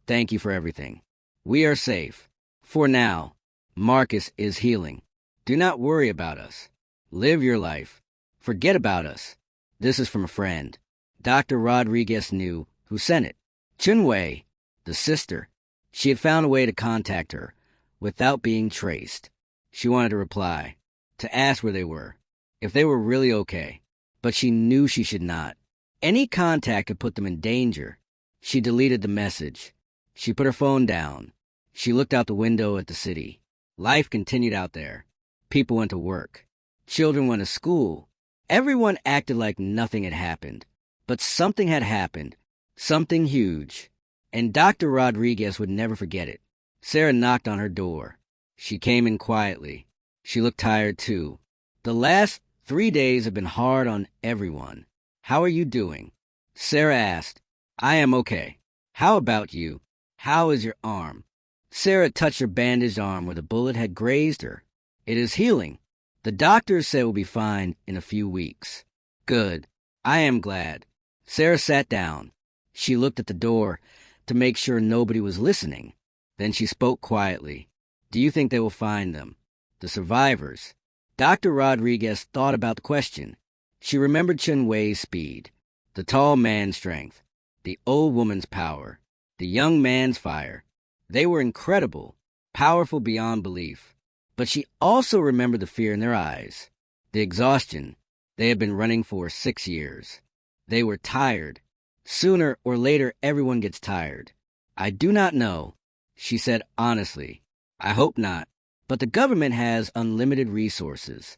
"Thank you for everything. We are safe. For now. Marcus is healing. Do not worry about us. Live your life. Forget about us. This is from a friend." Dr. Rodriguez knew who sent it. Chunwei, the sister. She had found a way to contact her without being traced. She wanted to reply, to ask where they were, if they were really okay. But she knew she should not. Any contact could put them in danger. She deleted the message. She put her phone down. She looked out the window at the city. Life continued out there. People went to work. Children went to school. Everyone acted like nothing had happened. But something had happened. Something huge. And Dr. Rodriguez would never forget it. Sarah knocked on her door. She came in quietly. She looked tired, too. The last 3 days have been hard on everyone. How are you doing? Sarah asked. I am okay. How about you? How is your arm? Sarah touched her bandaged arm where the bullet had grazed her. It is healing. The doctors said it will be fine in a few weeks. Good. I am glad. Sarah sat down. She looked at the door to make sure nobody was listening. Then she spoke quietly. Do you think they will find them? The survivors. Dr. Rodriguez thought about the question. She remembered Chen Wei's speed, the tall man's strength, the old woman's power, the young man's fire. They were incredible, powerful beyond belief. But she also remembered the fear in their eyes, the exhaustion. They had been running for 6 years. They were tired. Sooner or later, everyone gets tired. I do not know, she said honestly. I hope not. But the government has unlimited resources,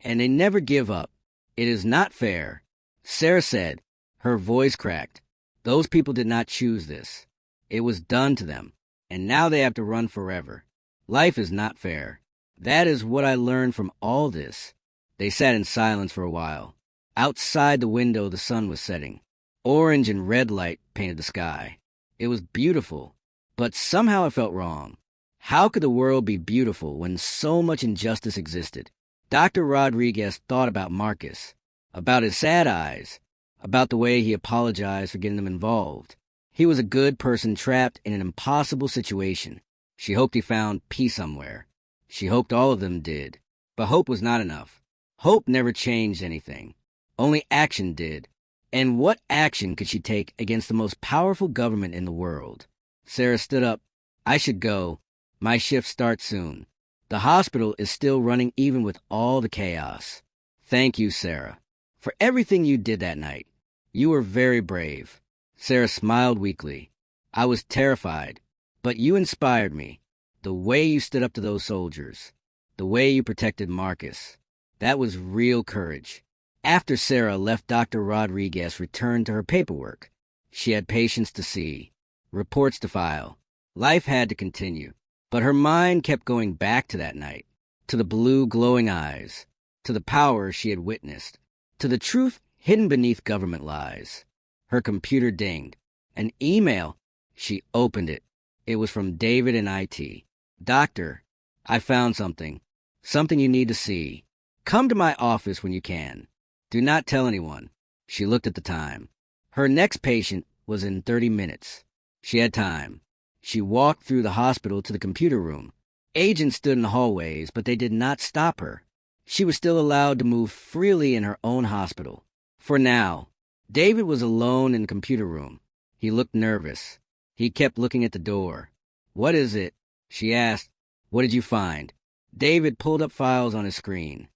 and they never give up. It is not fair. Sarah said, her voice cracked. Those people did not choose this. It was done to them, and now they have to run forever. Life is not fair. That is what I learned from all this. They sat in silence for a while. Outside the window, the sun was setting. Orange and red light painted the sky. It was beautiful, but somehow it felt wrong. How could the world be beautiful when so much injustice existed? Dr. Rodriguez thought about Marcus, about his sad eyes, about the way he apologized for getting them involved. He was a good person trapped in an impossible situation. She hoped he found peace somewhere. She hoped all of them did. But hope was not enough. Hope never changed anything. Only action did. And what action could she take against the most powerful government in the world? Sarah stood up. I should go. My shift starts soon. The hospital is still running even with all the chaos. Thank you, Sarah, for everything you did that night. You were very brave. Sarah smiled weakly. I was terrified, but you inspired me. The way you stood up to those soldiers. The way you protected Marcus. That was real courage. After Sarah left, Dr. Rodriguez returned to her paperwork. She had patients to see, reports to file. Life had to continue. But her mind kept going back to that night, to the blue glowing eyes, to the power she had witnessed, to the truth hidden beneath government lies. Her computer dinged. An email. She opened it. It was from David in IT. Doctor, I found something. Something you need to see. Come to my office when you can. Do not tell anyone. She looked at the time. Her next patient was in 30 minutes. She had time. She walked through the hospital to the computer room. Agents stood in the hallways, but they did not stop her. She was still allowed to move freely in her own hospital. For now, David was alone in the computer room. He looked nervous. He kept looking at the door. What is it? She asked. What did you find? David pulled up files on his screen.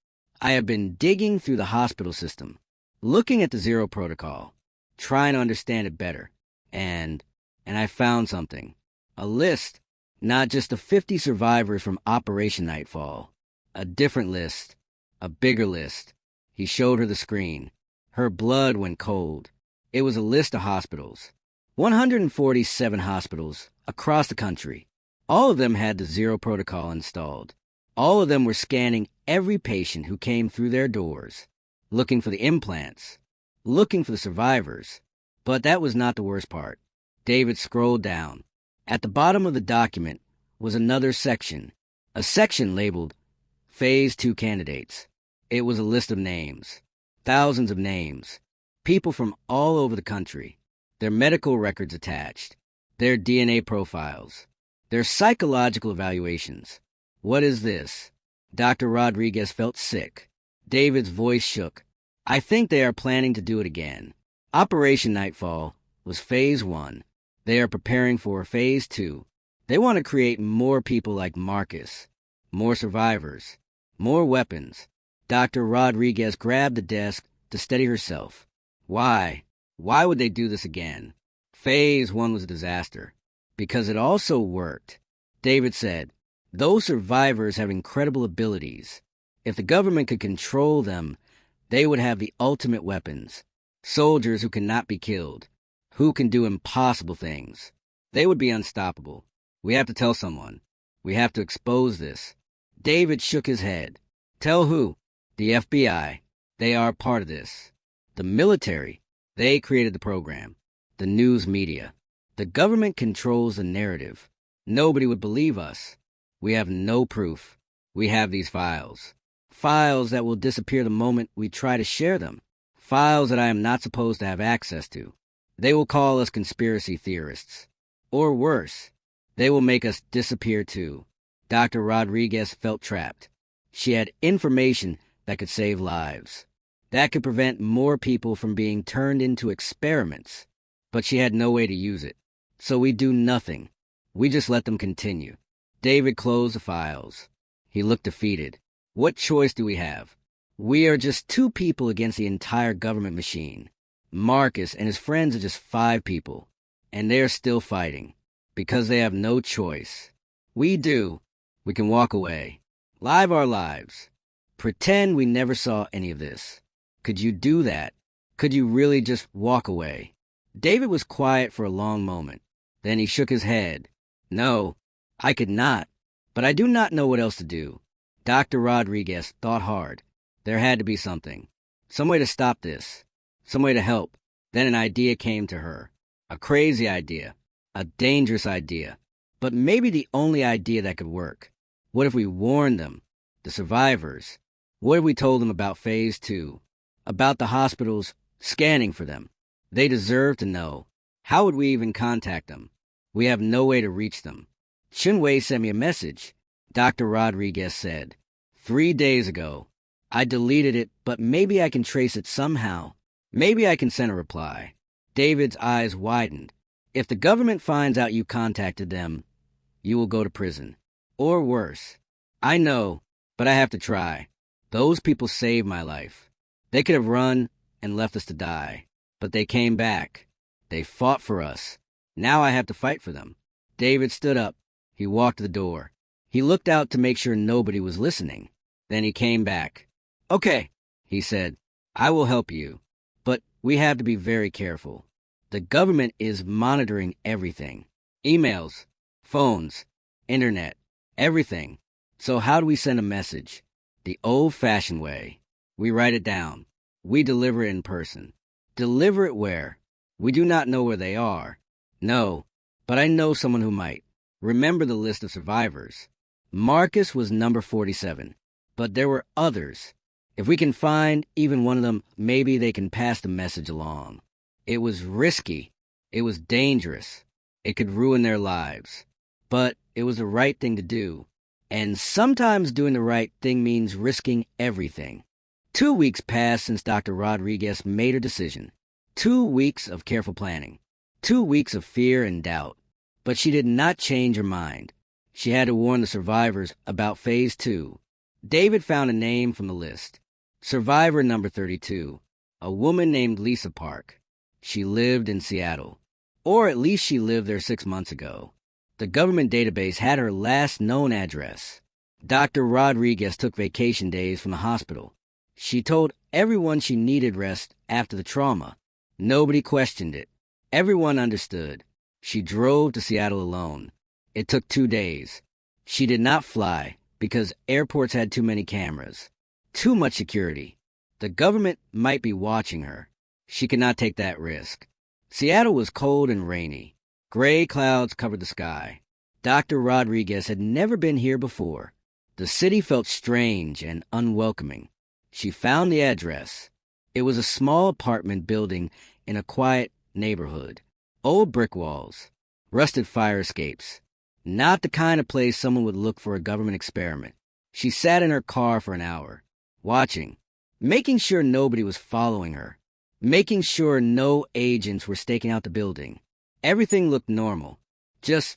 I have been digging through the hospital system, looking at the Zero Protocol, trying to understand it better. And I found something. A list, not just the 50 survivors from Operation Nightfall. A different list, a bigger list. He showed her the screen. Her blood went cold. It was a list of hospitals. 147 hospitals across the country. All of them had the Zero Protocol installed. All of them were scanning every patient who came through their doors, looking for the implants, looking for the survivors. But that was not the worst part. David scrolled down. At the bottom of the document was another section, a section labeled Phase 2 Candidates. It was a list of names, thousands of names, people from all over the country, their medical records attached, their DNA profiles, their psychological evaluations. What is this? Dr. Rodriguez felt sick. David's voice shook. I think they are planning to do it again. Operation Nightfall was Phase 1. They are preparing for Phase 2. They want to create more people like Marcus, more survivors, more weapons. Dr. Rodriguez grabbed the desk to steady herself. Why? Why would they do this again? Phase 1 was a disaster. Because it also worked. David said, those survivors have incredible abilities. If the government could control them, They would have the ultimate weapons. Soldiers who cannot be killed, who can do impossible things. They would be unstoppable. We have to tell someone. We have to expose this. David shook his head. Tell who? The FBI. They are part of this. The military. They created the program. The news media. The government controls the narrative. Nobody would believe us. We have no proof. We have these files. Files that will disappear the moment we try to share them. Files that I am not supposed to have access to. They will call us conspiracy theorists. Or worse, they will make us disappear too. Dr. Rodriguez felt trapped. She had information that could save lives, that could prevent more people from being turned into experiments, but she had no way to use it. So we do nothing. We just let them continue. David closed the files. He looked defeated. What choice do we have? We are just 2 people against the entire government machine. Marcus and his friends are just 5 people, and they're still fighting, because they have no choice. We do. We can walk away. Live our lives. Pretend we never saw any of this. Could you do that? Could you really just walk away? David was quiet for a long moment. Then he shook his head. No, I could not. But I do not know what else to do. Dr. Rodriguez thought hard. There had to be something. Some way to stop this. Some way to help. Then an idea came to her. A crazy idea. A dangerous idea. But maybe the only idea that could work. What if we warned them? The survivors. What if we told them about Phase 2? About the hospitals scanning for them? They deserve to know. How would we even contact them? We have no way to reach them. Chinwei sent me a message, Dr. Rodriguez said. 3 days ago. I deleted it, but maybe I can trace it somehow. Maybe I can send a reply. David's eyes widened. If the government finds out you contacted them, you will go to prison. Or worse. I know, but I have to try. Those people saved my life. They could have run and left us to die. But they came back. They fought for us. Now I have to fight for them. David stood up. He walked to the door. He looked out to make sure nobody was listening. Then he came back. Okay, he said. I will help you. But we have to be very careful. The government is monitoring everything. Emails, phones, internet, everything. So how do we send a message? The old-fashioned way. We write it down. We deliver it in person. Deliver it where? We do not know where they are. No, but I know someone who might. Remember the list of survivors. Marcus was number 47, but there were others. If we can find even one of them, maybe they can pass the message along. It was risky. It was dangerous. It could ruin their lives. But it was the right thing to do. And sometimes doing the right thing means risking everything. 2 weeks passed since Dr. Rodriguez made her decision. 2 weeks of careful planning. 2 weeks of fear and doubt. But she did not change her mind. She had to warn the survivors about Phase 2. David found a name from the list. Survivor number 32. A woman named Lisa Park. She lived in Seattle. Or at least she lived there 6 months ago. The government database had her last known address. Dr. Rodriguez took vacation days from the hospital. She told everyone she needed rest after the trauma. Nobody questioned it. Everyone understood. She drove to Seattle alone. It took 2 days. She did not fly because airports had too many cameras. Too much security. The government might be watching her. She could not take that risk. Seattle was cold and rainy. Gray clouds covered the sky. Dr. Rodriguez had never been here before. The city felt strange and unwelcoming. She found the address. It was a small apartment building in a quiet neighborhood. Old brick walls. Rusted fire escapes. Not the kind of place someone would look for a government experiment. She sat in her car for an hour, watching, making sure nobody was following her, making sure no agents were staking out the building. Everything looked normal. Just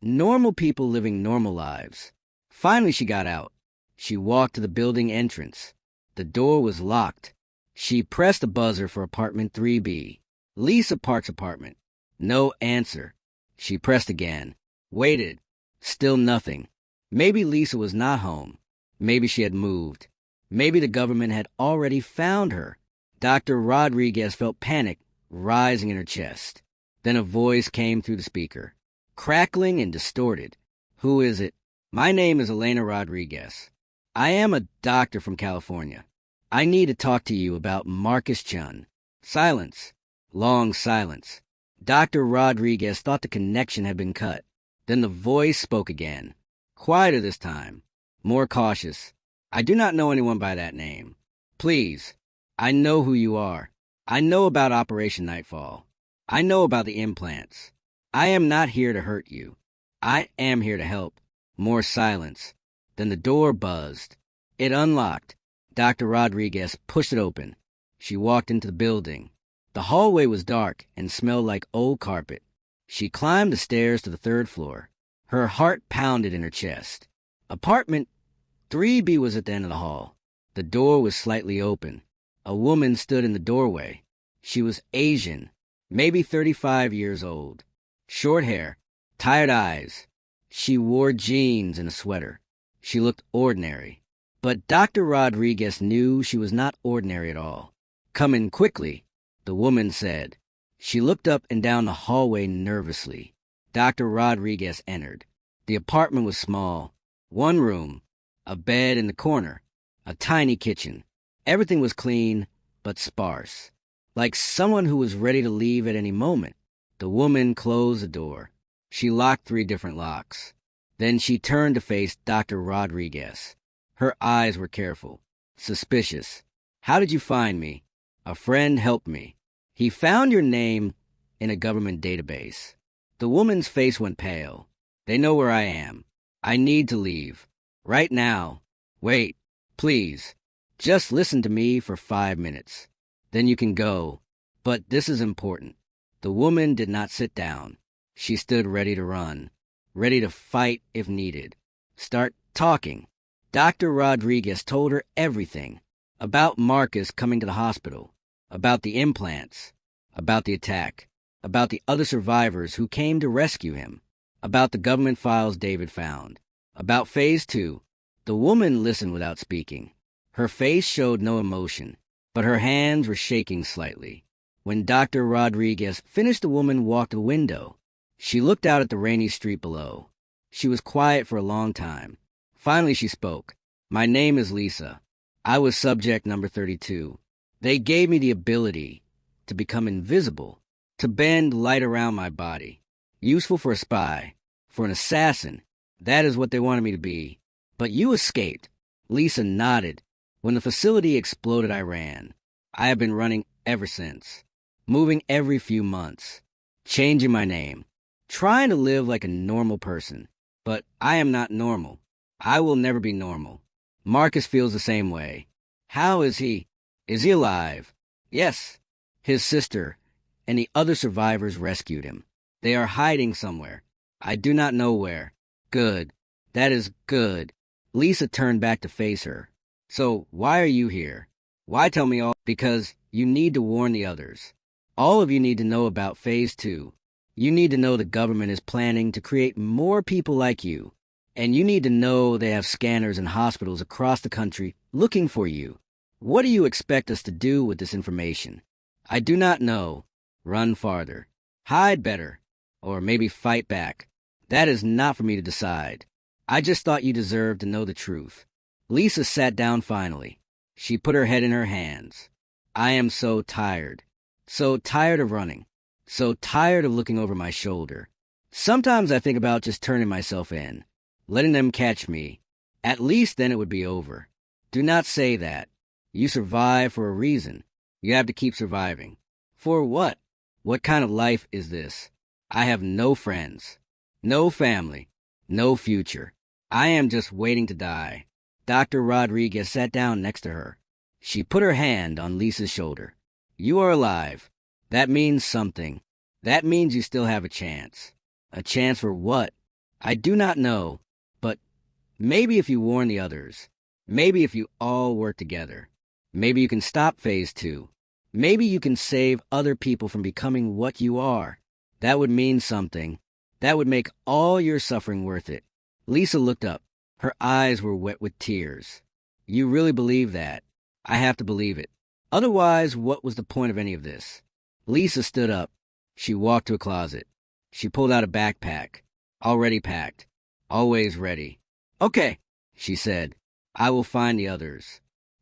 normal people living normal lives. Finally, she got out. She walked to the building entrance. The door was locked. She pressed the buzzer for apartment 3B. Lisa Park's apartment. No answer. She pressed again. Waited. Still nothing. Maybe Lisa was not home. Maybe she had moved. Maybe the government had already found her. Dr. Rodriguez felt panic rising in her chest. Then a voice came through the speaker, crackling and distorted. "Who is it?" "My name is Elena Rodriguez. I am a doctor from California. I need to talk to you about Marcus Chun." Silence. Long silence. Dr. Rodriguez thought the connection had been cut. Then the voice spoke again, quieter this time, more cautious. "I do not know anyone by that name. Please, I know who you are. I know about Operation Nightfall. I know about the implants. I am not here to hurt you. I am here to help." More silence. Then the door buzzed. It unlocked. Dr. Rodriguez pushed it open. She walked into the building. The hallway was dark and smelled like old carpet. She climbed the stairs to the 3rd floor. Her heart pounded in her chest. Apartment 3B was at the end of the hall. The door was slightly open. A woman stood in the doorway. She was Asian, maybe 35 years old. Short hair, tired eyes. She wore jeans and a sweater. She looked ordinary. But Dr. Rodriguez knew she was not ordinary at all. "Come in quickly," the woman said. She looked up and down the hallway nervously. Dr. Rodriguez entered. The apartment was small. One room, a bed in the corner, a tiny kitchen. Everything was clean, but sparse, like someone who was ready to leave at any moment. The woman closed the door. She locked 3 different locks. Then she turned to face Dr. Rodriguez. Her eyes were careful, suspicious. "How did you find me?" "A friend helped me. He found your name in a government database." The woman's face went pale. "They know where I am. I need to leave. Right now." "Wait, please. Just listen to me for 5 minutes. Then you can go. But this is important." The woman did not sit down. She stood ready to run, ready to fight if needed. "Start talking." Dr. Rodriguez told her everything. About Marcus coming to the hospital. About the implants. About the attack. About the other survivors who came to rescue him. About the government files David found. About Phase 2. The woman listened without speaking. Her face showed no emotion, but her hands were shaking slightly. When Dr. Rodriguez finished, the woman walked to the window. She looked out at the rainy street below. She was quiet for a long time. Finally she spoke. "My name is Lisa. I was subject number 32. They gave me the ability to become invisible, to bend light around my body. Useful for a spy, for an assassin. That is what they wanted me to be. But you escaped." Lisa nodded. "When the facility exploded, I ran. I have been running ever since. Moving every few months. Changing my name. Trying to live like a normal person. But I am not normal. I will never be normal. Marcus feels the same way. How is he? Is he alive?" "Yes." "His sister and the other survivors rescued him. They are hiding somewhere. I do not know where." "Good. That is good." Lisa turned back to face her. "So why are you here? Why tell me all?" "Because you need to warn the others. All of you need to know about Phase 2. You need to know the government is planning to create more people like you. And you need to know they have scanners in hospitals across the country looking for you. What do you expect us to do with this information?" "I do not know." "Run farther. Hide better. Or maybe fight back. That is not for me to decide. I just thought you deserved to know the truth." Lisa sat down finally. She put her head in her hands. "I am so tired. So tired of running. So tired of looking over my shoulder. Sometimes I think about just turning myself in. Letting them catch me. At least then it would be over." "Do not say that. You survive for a reason. You have to keep surviving." "For what? What kind of life is this? I have no friends, no family, no future. I am just waiting to die." Dr. Rodriguez sat down next to her. She put her hand on Lisa's shoulder. "You are alive. That means something. That means you still have a chance." "A chance for what?" "I do not know. But maybe if you warn the others, maybe if you all work together, maybe you can stop Phase 2. Maybe you can save other people from becoming what you are. That would mean something. That would make all your suffering worth it." Lisa looked up. Her eyes were wet with tears. You really believe that? I have to believe it. Otherwise, what was the point of any of this? Lisa stood up. She walked to a closet. She pulled out a backpack. Already packed. Always ready. Okay, she said. I will find the others.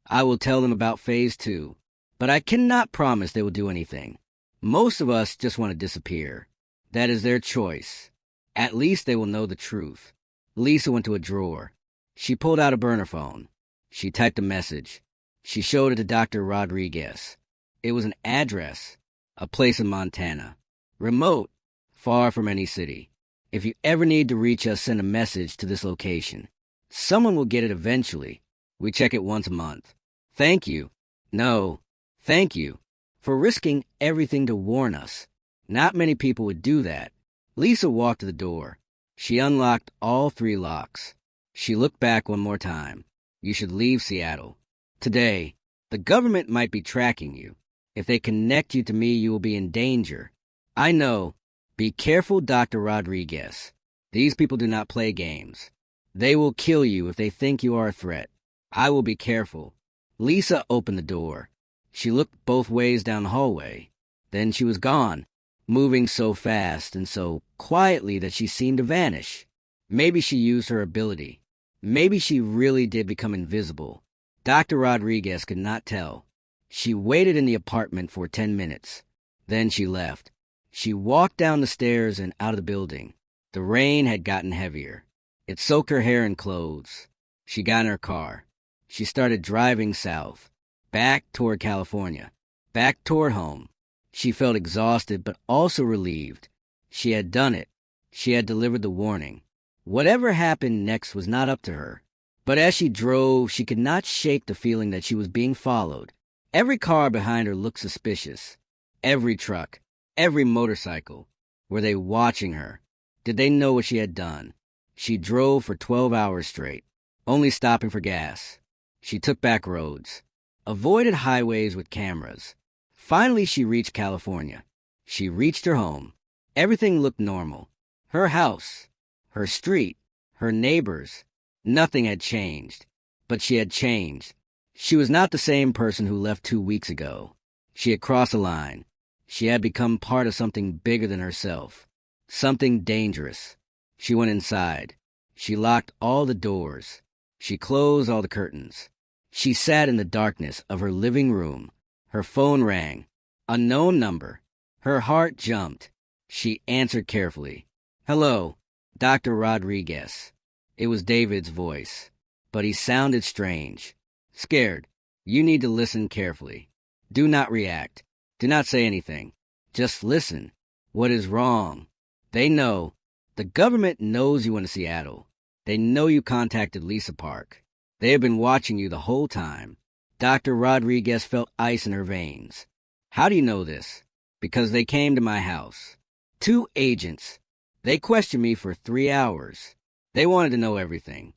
I will tell them about Phase 2. But I cannot promise they will do anything. Most of us just want to disappear. That is their choice. At least they will know the truth. Lisa went to a drawer. She pulled out a burner phone. She typed a message. She showed it to Dr. Rodriguez. It was an address, a place in Montana. Remote, far from any city. If you ever need to reach us, send a message to this location. Someone will get it eventually. We check it once a month. Thank you. No, thank you for risking everything to warn us. Not many people would do that. Lisa walked to the door. She unlocked all 3 locks. She looked back one more time. You should leave Seattle. Today, the government might be tracking you. If they connect you to me, you will be in danger. I know. Be careful, Dr. Rodriguez. These people do not play games. They will kill you if they think you are a threat. I will be careful. Lisa opened the door. She looked both ways down the hallway. Then she was gone, moving so fast and so quietly that she seemed to vanish. Maybe she used her ability. Maybe she really did become invisible. Dr. Rodriguez could not tell. She waited in the apartment for 10 minutes. Then she left. She walked down the stairs and out of the building. The rain had gotten heavier. It soaked her hair and clothes. She got in her car. She started driving south, back toward California, back toward home. She felt exhausted but also relieved. She had done it. She had delivered the warning. Whatever happened next was not up to her. But as she drove, she could not shake the feeling that she was being followed. Every car behind her looked suspicious. Every truck, every motorcycle. Were they watching her? Did they know what she had done? She drove for 12 hours straight, only stopping for gas. She took back roads, avoided highways with cameras. Finally, she reached California. She reached her home. Everything looked normal. Her house, her street, her neighbors. Nothing had changed. But she had changed. She was not the same person who left 2 weeks ago. She had crossed a line. She had become part of something bigger than herself. Something dangerous. She went inside. She locked all the doors. She closed all the curtains. She sat in the darkness of her living room. Her phone rang. Unknown number. Her heart jumped. She answered carefully. Hello, Dr. Rodriguez. It was David's voice, but he sounded strange. Scared. You need to listen carefully. Do not react. Do not say anything. Just listen. What is wrong? They know. The government knows you went to Seattle. They know you contacted Lisa Park. They have been watching you the whole time. Dr. Rodriguez felt ice in her veins. How do you know this? Because they came to my house. 2 agents. They questioned me for 3 hours. They wanted to know everything.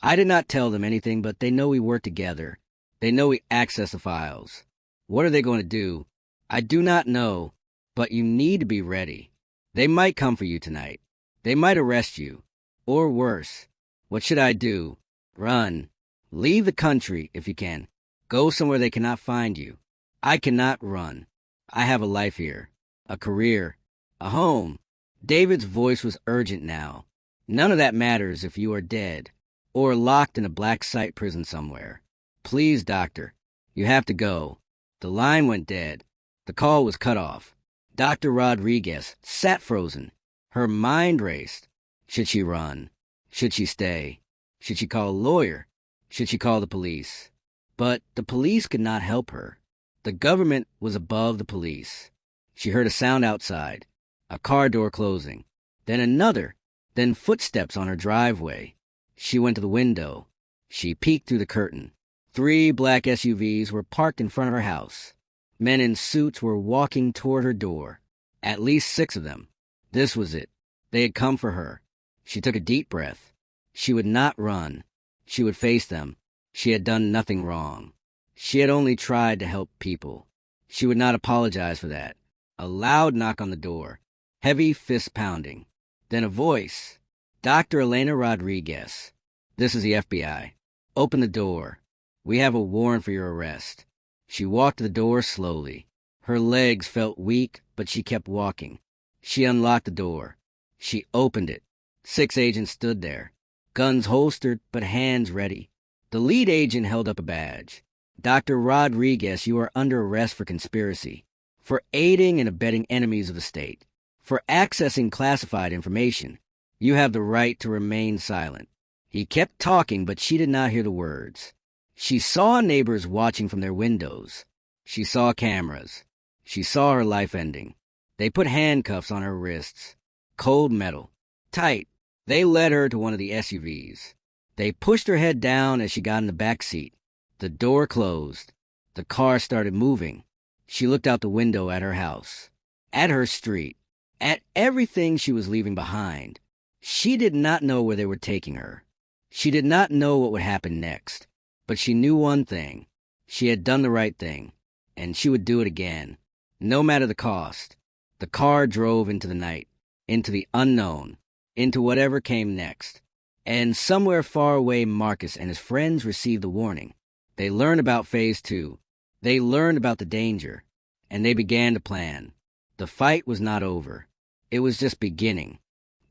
I did not tell them anything, but they know we work together. They know we access the files. What are they going to do? I do not know, but you need to be ready. They might come for you tonight. They might arrest you. Or worse. What should I do? Run. Leave the country if you can. Go somewhere they cannot find you. I cannot run. I have a life here. A career. A home. David's voice was urgent now. None of that matters if you are dead. Or locked in a black site prison somewhere. Please, doctor. You have to go. The line went dead. The call was cut off. Dr. Rodriguez sat frozen. Her mind raced. Should she run? Should she stay? Should she call a lawyer? Should she call the police? But the police could not help her. The government was above the police. She heard a sound outside. A car door closing. Then another. Then footsteps on her driveway. She went to the window. She peeked through the curtain. 3 black SUVs were parked in front of her house. Men in suits were walking toward her door. At least 6 of them. This was it. They had come for her. She took a deep breath. She would not run. She would face them. She had done nothing wrong. She had only tried to help people. She would not apologize for that. A loud knock on the door. Heavy fist pounding. Then a voice. Dr. Elena Rodriguez. This is the FBI. Open the door. We have a warrant for your arrest." She walked to the door slowly. Her legs felt weak, but she kept walking. She unlocked the door. She opened it. 6 agents stood there, guns holstered but hands ready. The lead agent held up a badge. "Dr. Rodriguez, you are under arrest for conspiracy, for aiding and abetting enemies of the state, for accessing classified information. You have the right to remain silent." He kept talking, but she did not hear the words. She saw neighbors watching from their windows. She saw cameras. She saw her life ending. They put handcuffs on her wrists. Cold metal. Tight. They led her to one of the SUVs. They pushed her head down as she got in the back seat. The door closed. The car started moving. She looked out the window at her house, at her street, at everything she was leaving behind. She did not know where they were taking her. She did not know what would happen next. But she knew one thing. She had done the right thing, and she would do it again, no matter the cost. The car drove into the night, into the unknown, into whatever came next. And somewhere far away, Marcus and his friends received the warning. They learned about Phase 2. They learned about the danger, and they began to plan. The fight was not over. It was just beginning.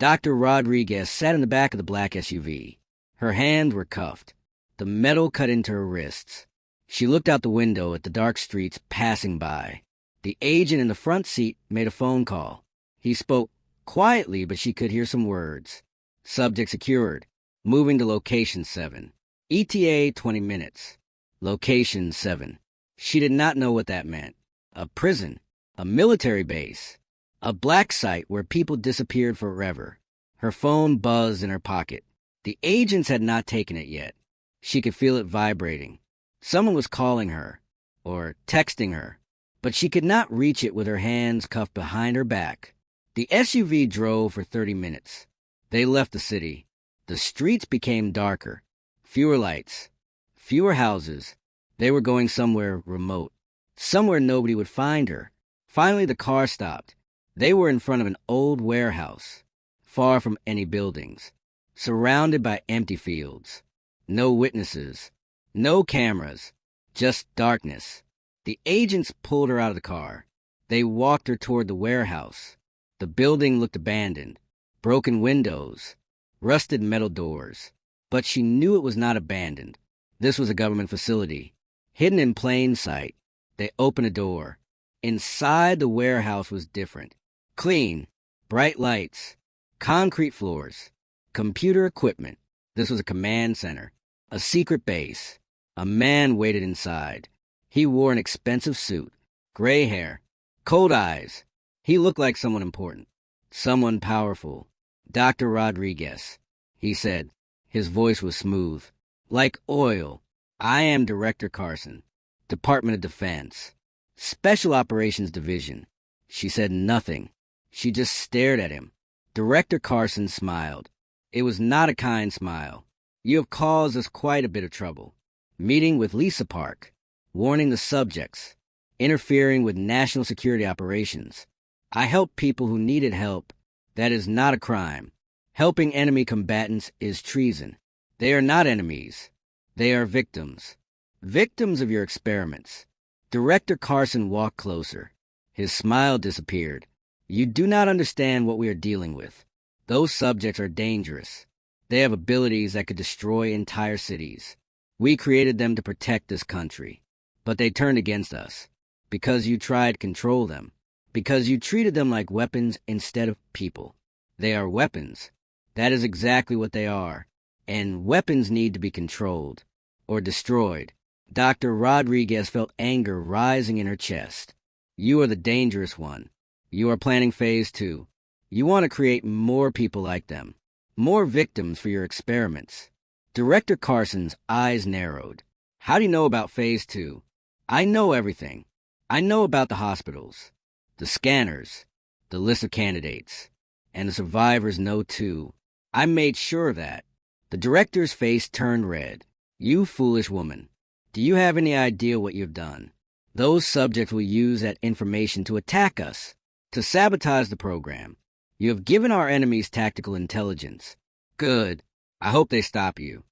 Dr. Rodriguez sat in the back of the black SUV. Her hands were cuffed. The metal cut into her wrists. She looked out the window at the dark streets passing by. The agent in the front seat made a phone call. He spoke quietly, but she could hear some words. "Subject secured. Moving to location 7. ETA 20 minutes. Location 7. She did not know what that meant. A prison. A military base. A black site where people disappeared forever. Her phone buzzed in her pocket. The agents had not taken it yet. She could feel it vibrating. Someone was calling her, or texting her, but she could not reach it with her hands cuffed behind her back. The SUV drove for 30 minutes. They left the city. The streets became darker. Fewer lights. Fewer houses. They were going somewhere remote. Somewhere nobody would find her. Finally, the car stopped. They were in front of an old warehouse, far from any buildings, surrounded by empty fields. No witnesses, no cameras, just darkness. The agents pulled her out of the car. They walked her toward the warehouse. The building looked abandoned, broken windows, rusted metal doors. But she knew it was not abandoned. This was a government facility, hidden in plain sight. They opened a door. Inside, the warehouse was different. Clean, bright lights, concrete floors, computer equipment. This was a command center, a secret base. A man waited inside. He wore an expensive suit, gray hair, cold eyes. He looked like someone important, someone powerful. "Dr. Rodriguez," he said. His voice was smooth, like oil. "I am Director Carson, Department of Defense, Special Operations Division." She said nothing. She just stared at him. Director Carson smiled. It was not a kind smile. "You have caused us quite a bit of trouble. Meeting with Lisa Park, warning the subjects, interfering with national security operations. I help people who needed help. That is not a crime. Helping enemy combatants is treason. They are not enemies. They are victims. Victims of your experiments." Director Carson walked closer. His smile disappeared. "You do not understand what we are dealing with. Those subjects are dangerous. They have abilities that could destroy entire cities. We created them to protect this country. But they turned against us. Because you tried to control them. Because you treated them like weapons instead of people. They are weapons. That is exactly what they are. And weapons need to be controlled. Or destroyed." Dr. Rodriguez felt anger rising in her chest. "You are the dangerous one. You are planning Phase 2. You want to create more people like them. More victims for your experiments." Director Carson's eyes narrowed. "How do you know about Phase 2? "I know everything. I know about the hospitals, the scanners, the list of candidates, and the survivors know too. I made sure of that." The director's face turned red. "You foolish woman. Do you have any idea what you've done? Those subjects will use that information to attack us, to sabotage the program. You have given our enemies tactical intelligence. Good. I hope they stop you.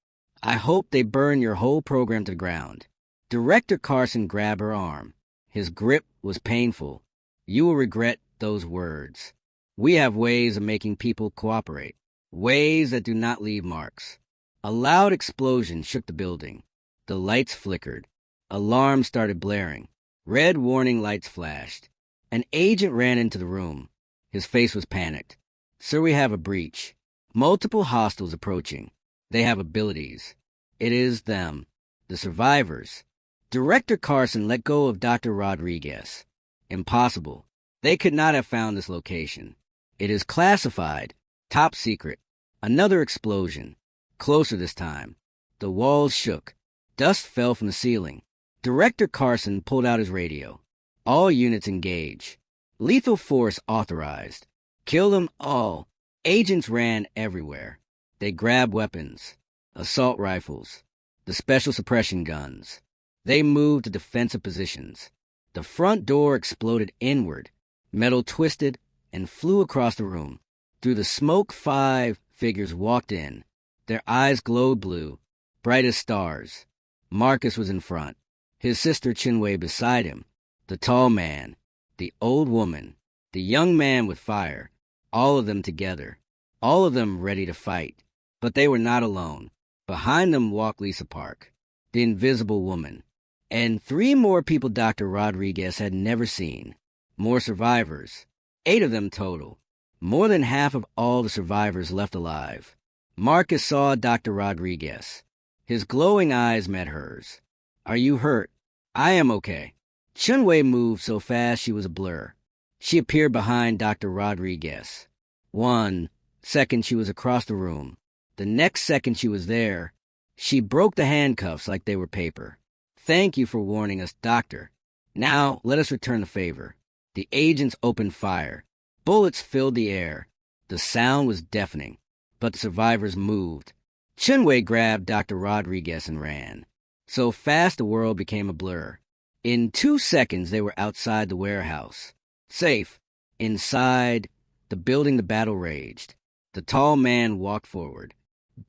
I hope they burn your whole program to the ground. Director Carson grabbed her arm. His grip was painful. You will regret those words. We have ways of making people cooperate. Ways that do not leave marks. A loud explosion shook the building. The lights flickered. Alarms started blaring. Red warning lights flashed. An agent ran into the room. His face was panicked. Sir, we have a breach. Multiple hostiles approaching. They have abilities. It is them. The survivors. Director Carson let go of Dr. Rodriguez. Impossible. They could not have found this location. It is classified. Top secret. Another explosion. Closer this time. The walls shook. Dust fell from the ceiling. Director Carson pulled out his radio. All units engage. Lethal force authorized. Kill them all. Agents ran everywhere. They grabbed weapons. Assault rifles. The special suppression guns. They moved to defensive positions. The front door exploded inward. Metal twisted and flew across the room. Through the smoke, 5 figures walked in. Their eyes glowed blue, bright as stars. Marcus was in front. His sister Chinwei beside him. The tall man. The old woman. The young man with fire. All of them together. All of them ready to fight. But they were not alone. Behind them walked Lisa Park, the invisible woman. And 3 more people Dr. Rodriguez had never seen. More survivors. 8 of them total. More than half of all the survivors left alive. Marcus saw Dr. Rodriguez. His glowing eyes met hers. Are you hurt? I am okay. Chunwei moved so fast she was a blur. She appeared behind Dr. Rodriguez. 1 second she was across the room. The next second she was there. She broke the handcuffs like they were paper. Thank you for warning us, Doctor. Now let us return the favor. The agents opened fire. Bullets filled the air. The sound was deafening, but the survivors moved. Chunwei grabbed Dr. Rodriguez and ran. So fast the world became a blur. In 2 seconds they were outside the warehouse. Safe. Inside the building the battle raged. The tall man walked forward.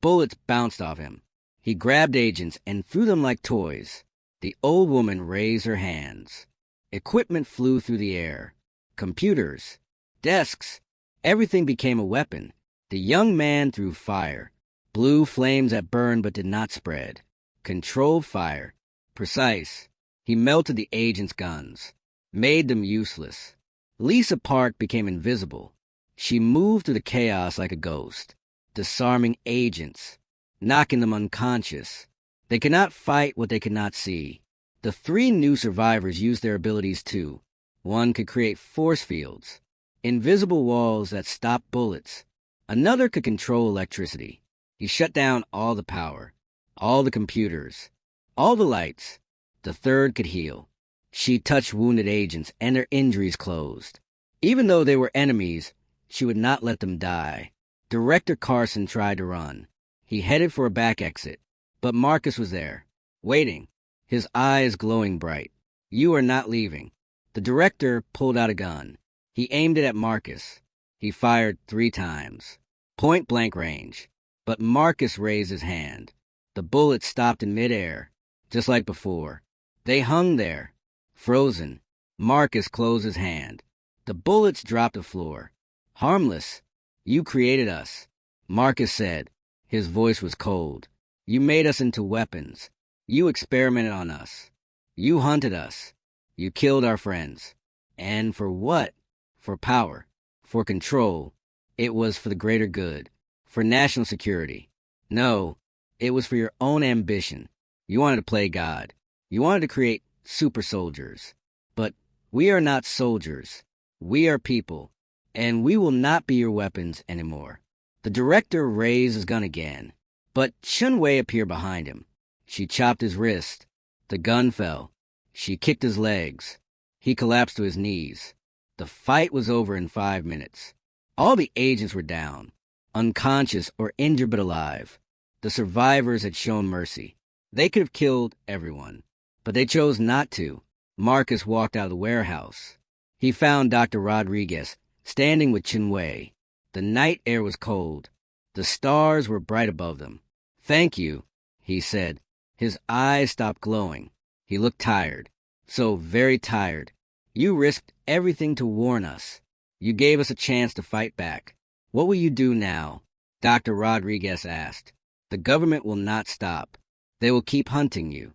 Bullets bounced off him. He grabbed agents and threw them like toys. The old woman raised her hands. Equipment flew through the air. Computers. Desks. Everything became a weapon. The young man threw fire. Blue flames that burned but did not spread. Controlled fire. Precise. He melted the agents' guns. Made them useless. Lisa Park became invisible. She moved through the chaos like a ghost. Disarming agents. Knocking them unconscious. They could not fight what they could not see. The 3 new survivors used their abilities too. One could create force fields. Invisible walls that stopped bullets. Another could control electricity. He shut down all the power. All the computers. All the lights. The 3rd could heal. She touched wounded agents and their injuries closed. Even though they were enemies, she would not let them die. Director Carson tried to run. He headed for a back exit, but Marcus was there, waiting, his eyes glowing bright. You are not leaving. The director pulled out a gun. He aimed it at Marcus. He fired 3 times. Point-blank range. But Marcus raised his hand. The bullet stopped in midair, just like before. They hung there, frozen. Marcus closed his hand. The bullets dropped to the floor. Harmless. You created us, Marcus said. His voice was cold. You made us into weapons. You experimented on us. You hunted us. You killed our friends. And for what? For power. For control. It was for the greater good. For national security. No, it was for your own ambition. You wanted to play God. You wanted to create super soldiers. But we are not soldiers. We are people. And we will not be your weapons anymore. The director raised his gun again. But Chunwei appeared behind him. She chopped his wrist. The gun fell. She kicked his legs. He collapsed to his knees. The fight was over in 5 minutes. All the agents were down, unconscious or injured but alive. The survivors had shown mercy. They could have killed everyone, but they chose not to. Marcus walked out of the warehouse. He found Dr. Rodriguez standing with Chinwei. The night air was cold. The stars were bright above them. Thank you, he said. His eyes stopped glowing. He looked tired. So very tired. You risked everything to warn us. You gave us a chance to fight back. What will you do now? Dr. Rodriguez asked. The government will not stop. They will keep hunting you.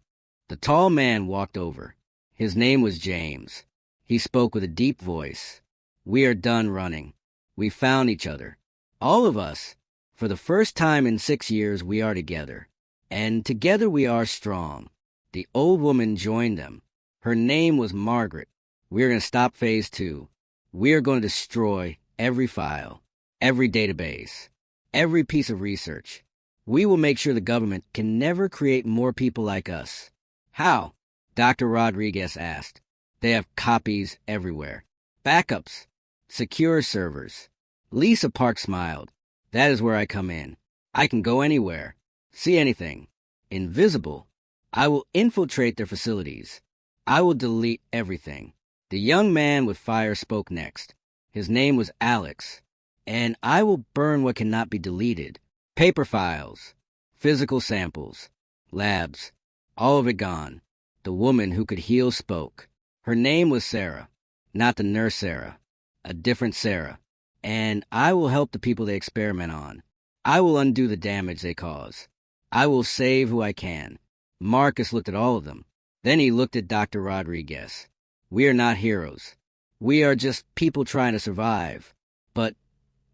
The tall man walked over. His name was James. He spoke with a deep voice. We are done running. We found each other. All of us. For the first time in 6 years, we are together. And together we are strong. The old woman joined them. Her name was Margaret. We are going to stop phase 2. We are going to destroy every file, every database, every piece of research. We will make sure the government can never create more people like us. How? Dr. Rodriguez asked. They have copies everywhere. Backups. Secure servers. Lisa Park smiled. That is where I come in. I can go anywhere. See anything. Invisible. I will infiltrate their facilities. I will delete everything. The young man with fire spoke next. His name was Alex. And I will burn what cannot be deleted. Paper files. Physical samples. Labs. All of it gone. The woman who could heal spoke. Her name was Sarah. Not the nurse Sarah. A different Sarah. And I will help the people they experiment on. I will undo the damage they cause. I will save who I can. Marcus looked at all of them. Then he looked at Dr. Rodriguez. We are not heroes. We are just people trying to survive. But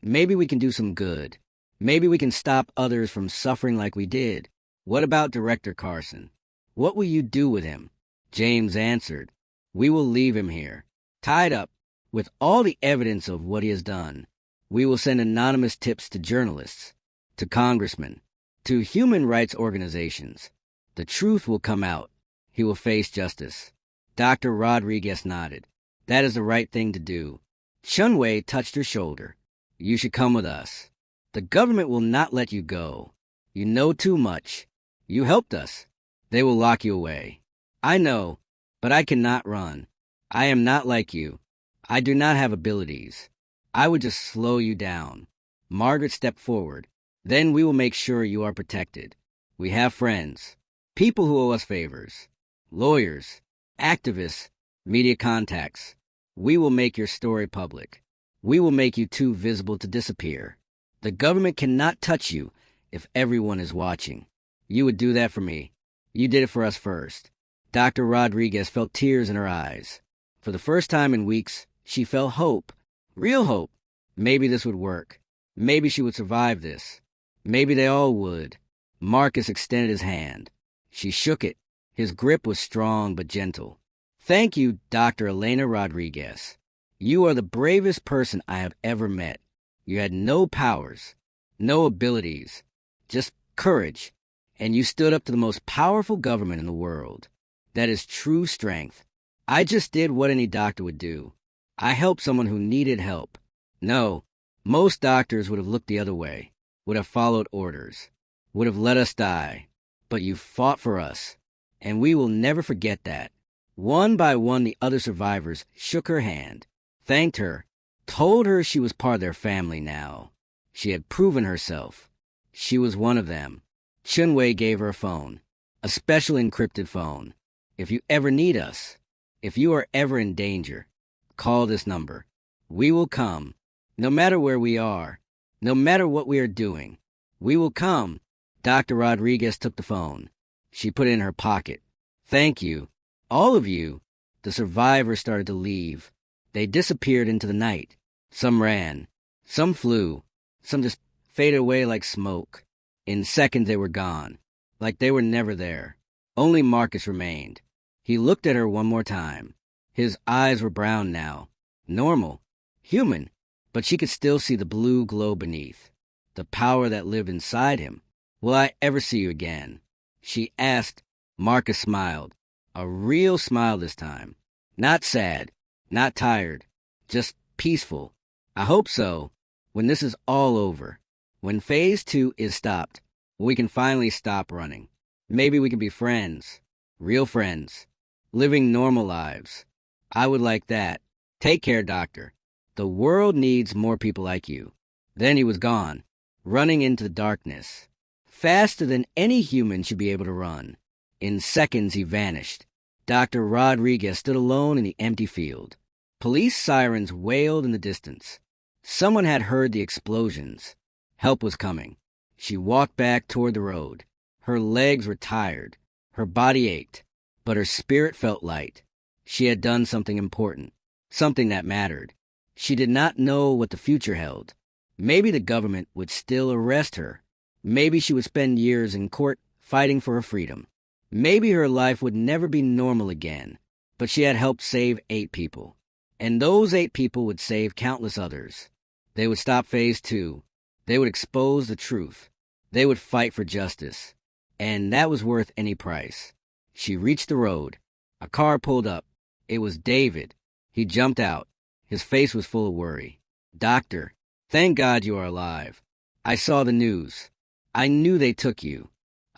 maybe we can do some good. Maybe we can stop others from suffering like we did. What about Director Carson? What will you do with him? James answered. We will leave him here, tied up, with all the evidence of what he has done. We will send anonymous tips to journalists, to congressmen, to human rights organizations. The truth will come out. He will face justice. Dr. Rodriguez nodded. That is the right thing to do. Chunwei touched her shoulder. You should come with us. The government will not let you go. You know too much. You helped us. They will lock you away. I know, but I cannot run. I am not like you. I do not have abilities. I would just slow you down. Margaret stepped forward. Then we will make sure you are protected. We have friends, people who owe us favors, lawyers, activists, media contacts. We will make your story public. We will make you too visible to disappear. The government cannot touch you if everyone is watching. You would do that for me. You did it for us first. Dr. Rodriguez felt tears in her eyes. For the first time in weeks, she felt hope. Real hope. Maybe this would work. Maybe she would survive this. Maybe they all would. Marcus extended his hand. She shook it. His grip was strong but gentle. Thank you, Dr. Elena Rodriguez. You are the bravest person I have ever met. You had no powers, no abilities, just courage, and you stood up to the most powerful government in the world. That is true strength. I just did what any doctor would do. I helped someone who needed help. No, most doctors would have looked the other way, would have followed orders, would have let us die. But you fought for us, and we will never forget that. One by one, the other survivors shook her hand, thanked her, told her she was part of their family now. She had proven herself. She was one of them. Chunwei gave her a phone, a special encrypted phone. If you ever need us, if you are ever in danger, call this number. We will come, no matter where we are, no matter what we are doing. We will come. Dr. Rodriguez took the phone. She put it in her pocket. Thank you. All of you. The survivors started to leave. They disappeared into the night. Some ran. Some flew. Some just faded away like smoke. In seconds they were gone, like they were never there. Only Marcus remained. He looked at her one more time. His eyes were brown now. Normal. Human. But she could still see the blue glow beneath. The power that lived inside him. Will I ever see you again? She asked. Marcus smiled. A real smile this time. Not sad. Not tired. Just peaceful. I hope so. When this is all over. When phase 2 is stopped. We can finally stop running. Maybe we can be friends. Real friends. Living normal lives. I would like that. Take care, doctor. The world needs more people like you. Then he was gone. Running into the darkness. faster than any human should be able to run. In seconds, he vanished. Dr. Rodriguez stood alone in the empty field. Police sirens wailed in the distance. Someone had heard the explosions. Help was coming. She walked back toward the road. Her legs were tired. Her body ached, but her spirit felt light. She had done something important, something that mattered. She did not know what the future held. Maybe the government would still arrest her. Maybe she would spend years in court fighting for her freedom. Maybe her life would never be normal again, but she had helped save 8 people. And those 8 people would save countless others. They would stop Phase 2. They would expose the truth. They would fight for justice. And that was worth any price. She reached the road. A car pulled up. It was David. He jumped out. His face was full of worry. "Doctor, thank God you are alive. I saw the news. I knew they took you.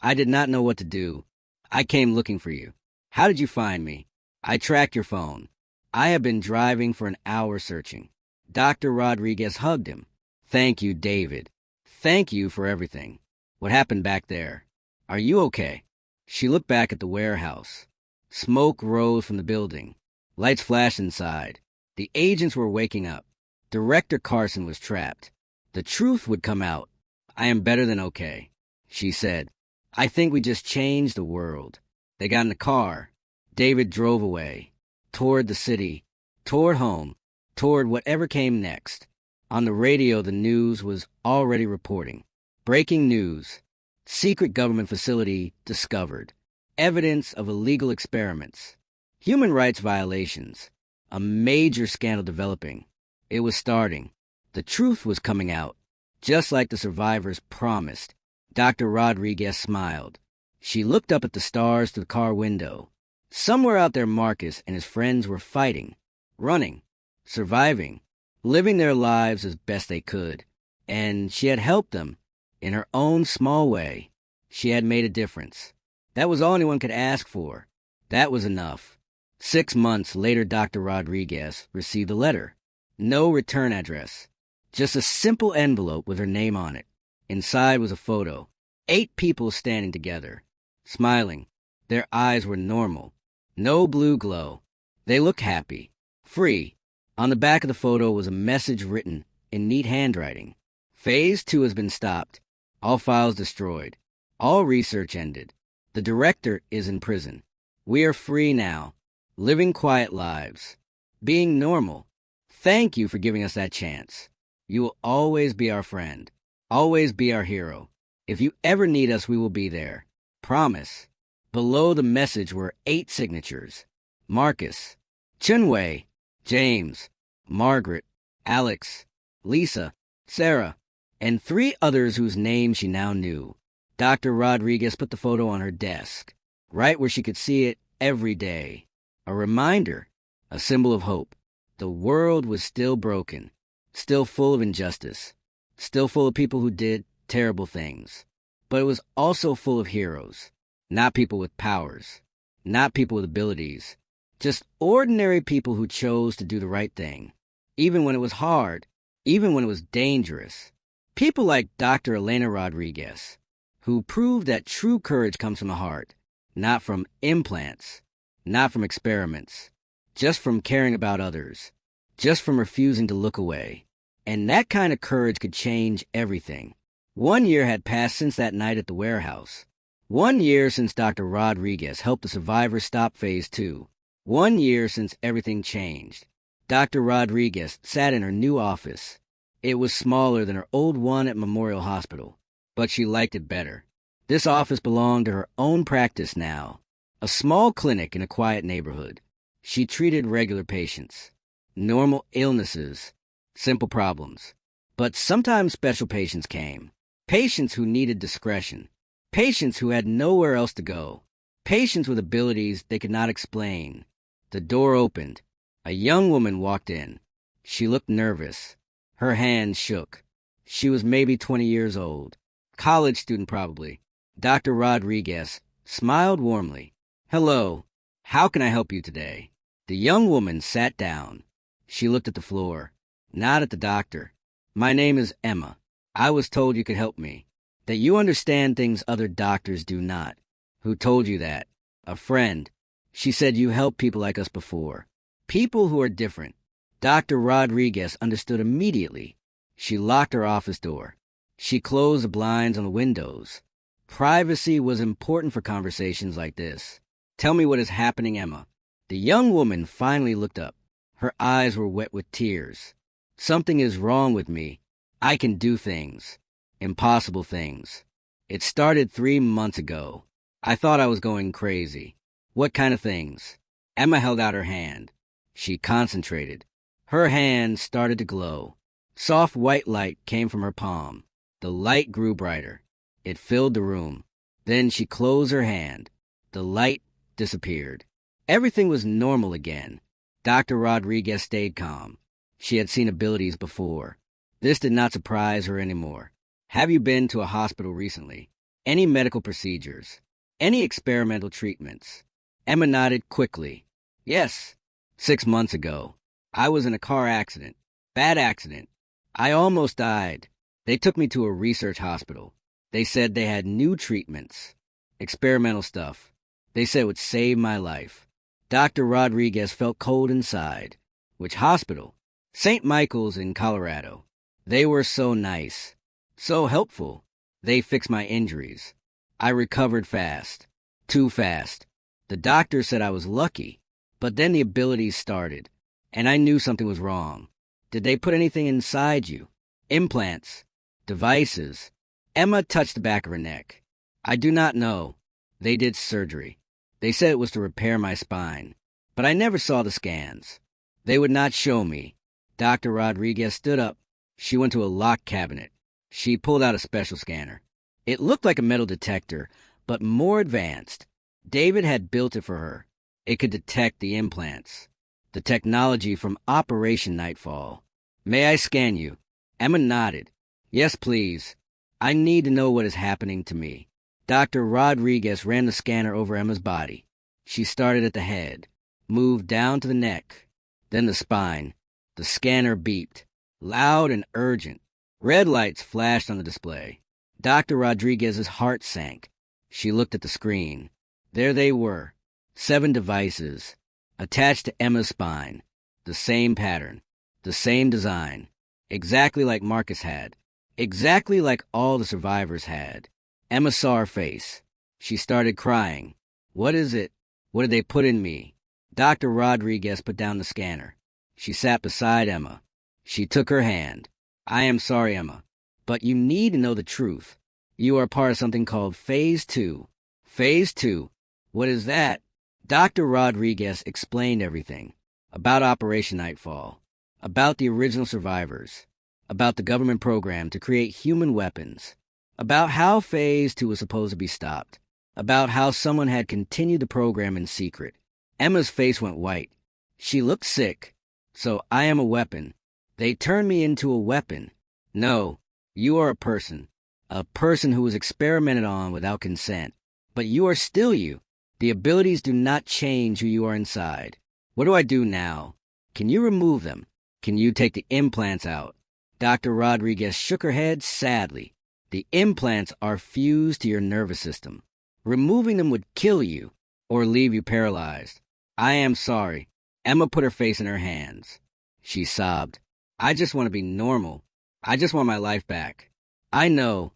I did not know what to do. I came looking for you. How did you find me? I tracked your phone. I have been driving for an hour searching." Dr. Rodriguez hugged him. "Thank you, David. Thank you for everything. What happened back there? Are you okay?" She looked back at the warehouse. Smoke rose from the building. Lights flashed inside. The agents were waking up. Director Carson was trapped. The truth would come out. "I am better than okay," she said. "I think we just changed the world." They got in the car. David drove away. Toward the city. Toward home. Toward whatever came next. On the radio, the news was already reporting. Breaking news. Secret government facility discovered. Evidence of illegal experiments. Human rights violations. A major scandal developing. It was starting. The truth was coming out. Just like the survivors promised. Dr. Rodriguez smiled. She looked up at the stars through the car window. Somewhere out there, Marcus and his friends were fighting, running, surviving, living their lives as best they could. And she had helped them. In her own small way, she had made a difference. That was all anyone could ask for. That was enough. 6 months later, Dr. Rodriguez received a letter. No return address. Just a simple envelope with her name on it. Inside was a photo. 8 people standing together, smiling. Their eyes were normal. No blue glow. They looked happy, free. On the back of the photo was a message written in neat handwriting. Phase 2 has been stopped. All files destroyed. All research ended. The director is in prison. We are free now, living quiet lives, being normal. Thank you for giving us that chance. You will always be our friend, always be our hero. If you ever need us, we will be there. Promise. Below the message were 8 signatures. Marcus, Chunwei, James, Margaret, Alex, Lisa, Sarah, and 3 others whose names she now knew. Dr. Rodriguez put the photo on her desk, right where she could see it every day. A reminder, a symbol of hope. The world was still broken, still full of injustice, still full of people who did terrible things. But it was also full of heroes, not people with powers, not people with abilities, just ordinary people who chose to do the right thing, even when it was hard, even when it was dangerous. People like Dr. Elena Rodriguez, who proved that true courage comes from the heart, not from implants, not from experiments, just from caring about others, just from refusing to look away. And that kind of courage could change everything. 1 year had passed since that night at the warehouse. 1 year since Dr. Rodriguez helped the survivors stop Phase 2. 1 year since everything changed. Dr. Rodriguez sat in her new office. It was smaller than her old one at Memorial Hospital, but she liked it better. This office belonged to her own practice now, a small clinic in a quiet neighborhood. She treated regular patients, normal illnesses, simple problems. But sometimes special patients came, patients who needed discretion, patients who had nowhere else to go, patients with abilities they could not explain. The door opened. A young woman walked in. She looked nervous. Her hands shook. She was maybe 20 years old. College student probably. Dr. Rodriguez smiled warmly. "Hello. How can I help you today?" The young woman sat down. She looked at the floor, not at the doctor. "My name is Emma. I was told you could help me." That you understand things other doctors do not. Who told you that? A friend. She said you helped people like us before. People who are different. Dr. Rodriguez understood immediately. She locked her office door. She closed the blinds on the windows. Privacy was important for conversations like this. Tell me what is happening, Emma. The young woman finally looked up. Her eyes were wet with tears. Something is wrong with me. I can do things. Impossible things. It started 3 months ago. I thought I was going crazy. What kind of things? Emma held out her hand. She concentrated. Her hand started to glow. Soft white light came from her palm. The light grew brighter. It filled the room. Then she closed her hand. The light disappeared. Everything was normal again. Dr. Rodriguez stayed calm. She had seen abilities before. This did not surprise her anymore. Have you been to a hospital recently? Any medical procedures? Any experimental treatments? Emma nodded quickly. Yes. 6 months ago. I was in a car accident. Bad accident. I almost died. They took me to a research hospital. They said they had new treatments. Experimental stuff. They said it would save my life. Dr. Rodriguez felt cold inside. Which hospital? St. Michael's in Colorado. They were so nice. So helpful. They fixed my injuries. I recovered fast. Too fast. The doctor said I was lucky. But then the abilities started. And I knew something was wrong. Did they put anything inside you? Implants? Devices? Emma touched the back of her neck. I do not know. They did surgery. They said it was to repair my spine. But I never saw the scans. They would not show me. Dr. Rodriguez stood up. She went to a locked cabinet. She pulled out a special scanner. It looked like a metal detector, but more advanced. David had built it for her. It could detect the implants. The technology from Operation Nightfall. May I scan you? Emma nodded. Yes, please. I need to know what is happening to me. Dr. Rodriguez ran the scanner over Emma's body. She started at the head, moved down to the neck, then the spine. The scanner beeped, loud and urgent. Red lights flashed on the display. Dr. Rodriguez's heart sank. She looked at the screen. There they were, 7 devices, attached to Emma's spine. The same pattern, the same design, exactly like Marcus had, exactly like all the survivors had. Emma saw her face. She started crying. What is it? What did they put in me? Dr. Rodriguez put down the scanner. She sat beside Emma. She took her hand. I am sorry, Emma, but you need to know the truth. You are part of something called Phase 2. Phase 2? What is that? Dr. Rodriguez explained everything. About Operation Nightfall. About the original survivors. About the government program to create human weapons. About how Phase 2 was supposed to be stopped. About how someone had continued the program in secret. Emma's face went white. She looked sick. So I am a weapon. They turned me into a weapon. No, you are a person who was experimented on without consent. But you are still you. The abilities do not change who you are inside. What do I do now? Can you remove them? Can you take the implants out? Dr. Rodriguez shook her head sadly. The implants are fused to your nervous system. Removing them would kill you or leave you paralyzed. I am sorry. Emma put her face in her hands. She sobbed. I just want to be normal. I just want my life back. I know.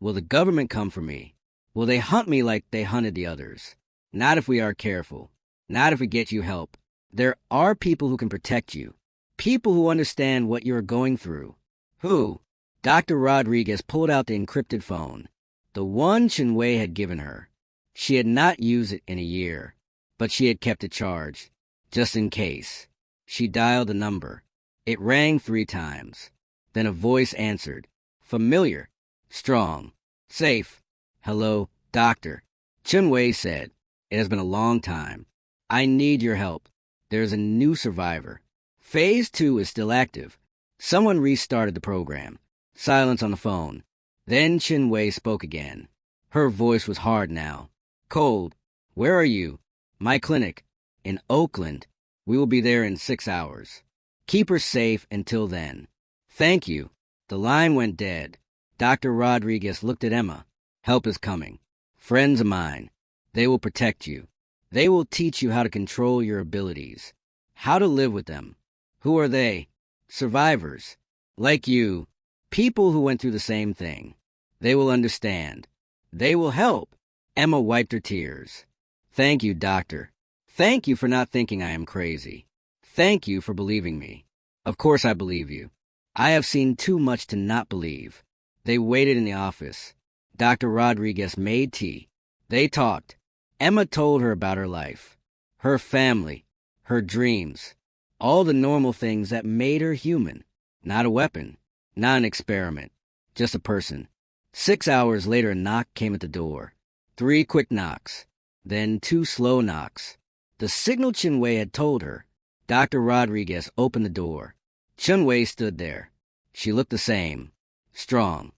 Will the government come for me? Will they hunt me like they hunted the others? Not if we are careful. Not if we get you help. There are people who can protect you. People who understand what you're going through. Who? Dr. Rodriguez pulled out the encrypted phone. The one Chinwei had given her. She had not used it in a year, but she had kept it charged, just in case. She dialed the number. It rang 3 times. Then a voice answered. Familiar. Strong. Safe. Hello, doctor. Chinwei said, It has been a long time. I need your help. There's a new survivor. Phase 2 is still active. Someone restarted the program. Silence on the phone. Then Chinwei spoke again. Her voice was hard now. Cold. Where are you? My clinic. In Oakland. We will be there in 6 hours. Keep her safe until then. Thank you. The line went dead. Dr. Rodriguez looked at Emma. Help is coming. Friends of mine. They will protect you. They will teach you how to control your abilities, how to live with them. Who are they? Survivors. Like you. People who went through the same thing. They will understand. They will help. Emma wiped her tears. Thank you, doctor. Thank you for not thinking I am crazy. Thank you for believing me. Of course I believe you. I have seen too much to not believe. They waited in the office. Dr. Rodriguez made tea. They talked. Emma told her about her life, her family, her dreams, all the normal things that made her human. Not a weapon, not an experiment, just a person. 6 hours later, a knock came at the door. 3 quick knocks, then 2 slow knocks. The signal Chin-Wei had told her. Dr. Rodriguez opened the door. Chin-Wei stood there. She looked the same, strong,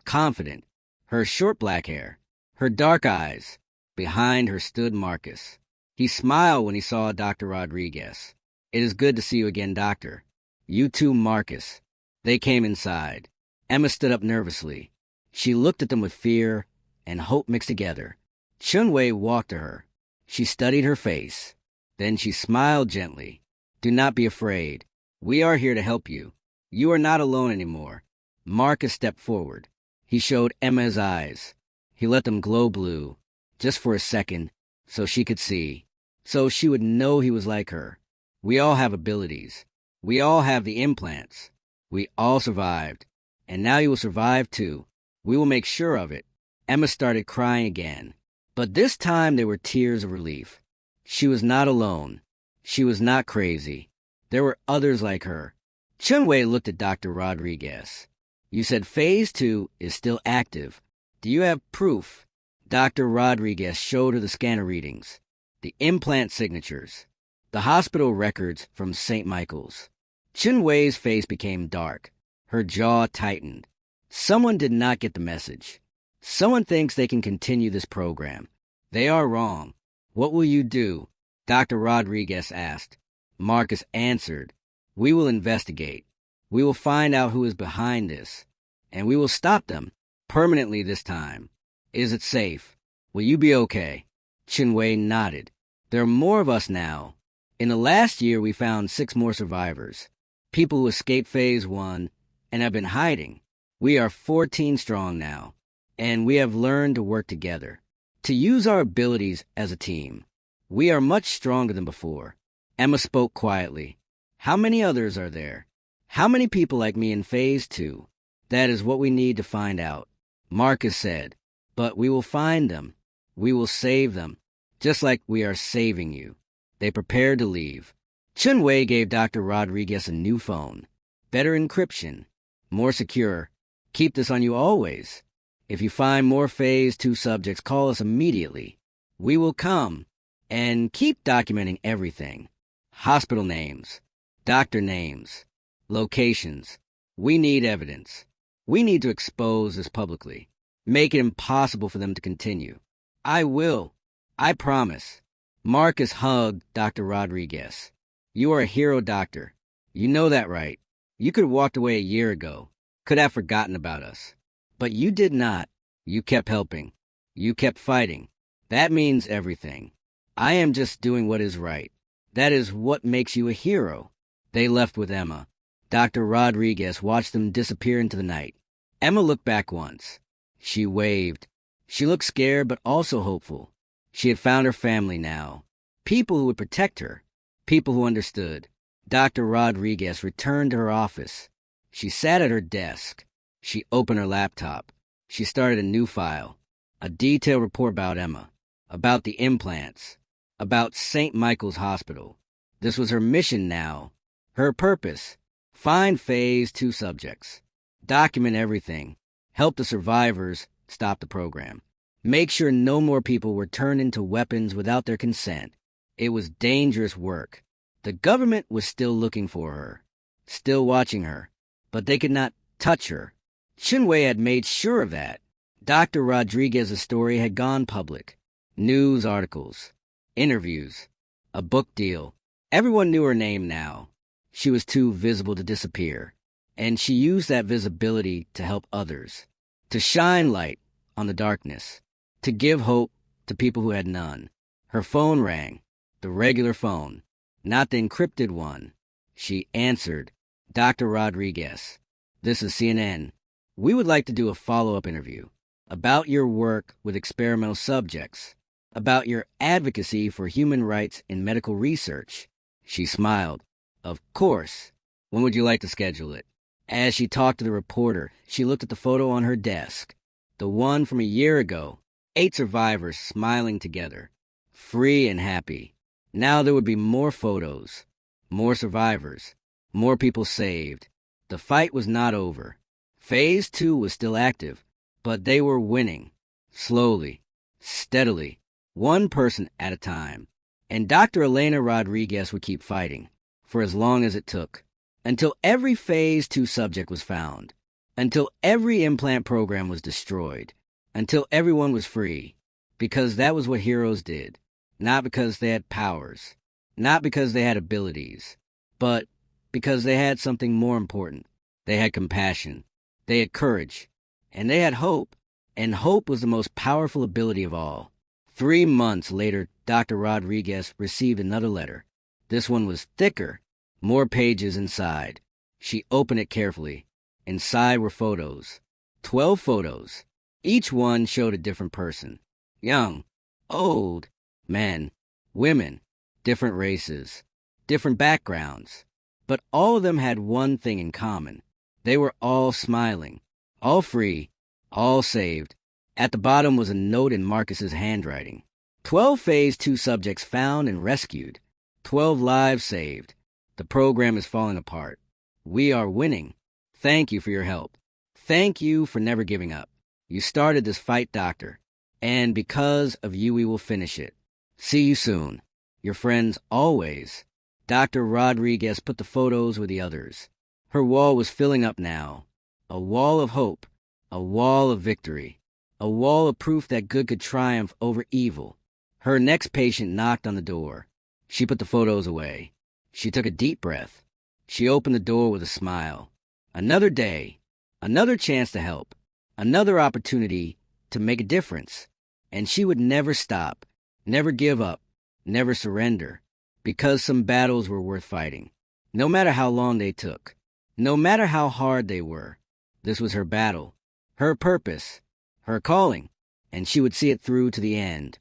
confident, her short black hair, her dark eyes. Behind her stood Marcus. He smiled when he saw Dr. Rodriguez. It is good to see you again, doctor. You too, Marcus. They came inside. Emma stood up nervously. She looked at them with fear and hope mixed together. Chin-Wei walked to her. She studied her face. Then she smiled gently. Do not be afraid. We are here to help you. You are not alone anymore. Marcus stepped forward. He showed Emma his eyes. He let them glow blue, just for a second, so she could see, so she would know he was like her. We all have abilities. We all have the implants. We all survived. And now you will survive too. We will make sure of it. Emma started crying again. But this time there were tears of relief. She was not alone. She was not crazy. There were others like her. Chin-Wei looked at Dr. Rodriguez. You said Phase 2 is still active. Do you have proof? Dr. Rodriguez showed her the scanner readings, the implant signatures, the hospital records from St. Michael's. Chin-Wei's face became dark. Her jaw tightened. Someone did not get the message. Someone thinks they can continue this program. They are wrong. What will you do? Dr. Rodriguez asked. Marcus answered. We will investigate. We will find out who is behind this. And we will stop them, permanently this time. Is it safe? Will you be okay? Chin-Wei nodded. There are more of us now. In the last year, we found 6 more survivors. People who escaped Phase 1 and have been hiding. We are 14 strong now. And we have learned to work together, to use our abilities as a team. We are much stronger than before. Emma spoke quietly. How many others are there? How many people like me in Phase 2? That is what we need to find out. Marcus said, but we will find them. We will save them, just like we are saving you. They prepared to leave. Chin-Wei gave Dr. Rodriguez a new phone. Better encryption, more secure. Keep this on you always. If you find more Phase 2 subjects, call us immediately. We will come. And keep documenting everything. Hospital names, doctor names, locations. We need evidence. We need to expose this publicly. Make it impossible for them to continue. I will. I promise. Marcus hugged Dr. Rodriguez. You are a hero, doctor. You know that, right? You could have walked away a year ago. Could have forgotten about us. But you did not. You kept helping. You kept fighting. That means everything. I am just doing what is right. That is what makes you a hero. They left with Emma. Dr. Rodriguez watched them disappear into the night. Emma looked back once. She waved. She looked scared but also hopeful. She had found her family now. People who would protect her. People who understood. Dr. Rodriguez returned to her office. She sat at her desk. She opened her laptop. She started a new file. A detailed report about Emma. About the implants. About St. Michael's Hospital. This was her mission now. Her purpose. Find Phase 2 subjects. Document everything. Help the survivors stop the program. Make sure no more people were turned into weapons without their consent. It was dangerous work. The government was still looking for her. Still watching her. But they could not touch her. Chin-Wei had made sure of that. Dr. Rodriguez's story had gone public. News articles. Interviews. A book deal. Everyone knew her name now. She was too visible to disappear. And she used that visibility to help others. to shine light on the darkness, to give hope to people who had none. Her phone rang, the regular phone, not the encrypted one. She answered. Dr. Rodriguez, this is CNN. We would like to do a follow-up interview about your work with experimental subjects, about your advocacy for human rights in medical research. She smiled. Of course. When would you like to schedule it? As she talked to the reporter, she looked at the photo on her desk. The one from a year ago. 8 survivors smiling together, free and happy. Now there would be more photos, more survivors, more people saved. The fight was not over. Phase 2 was still active, but they were winning. Slowly, steadily, one person at a time. And Dr. Elena Rodriguez would keep fighting, for as long as it took, until every Phase 2 subject was found, until every implant program was destroyed, until everyone was free, because that was what heroes did, not because they had powers, not because they had abilities, but because they had something more important. They had compassion, they had courage, and they had hope, and hope was the most powerful ability of all. 3 months later, Dr. Rodriguez received another letter. This one was thicker, more pages inside. She opened it carefully. Inside were photos. 12 photos. Each one showed a different person. Young, old, men, women, different races, different backgrounds. But all of them had one thing in common. They were all smiling, all free, all saved. At the bottom was a note in Marcus's handwriting. 12 Phase 2 subjects found and rescued. 12 lives saved. The program is falling apart. We are winning. Thank you for your help. Thank you for never giving up. You started this fight, Doctor, and because of you we will finish it. See you soon. Your friends always. Dr. Rodriguez put the photos with the others. Her wall was filling up now. A wall of hope. A wall of victory. A wall of proof that good could triumph over evil. Her next patient knocked on the door. She put the photos away. She took a deep breath. She opened the door with a smile. Another day. Another chance to help. Another opportunity to make a difference. And she would never stop, never give up, never surrender, because some battles were worth fighting. No matter how long they took, no matter how hard they were, this was her battle, her purpose, her calling, and she would see it through to the end.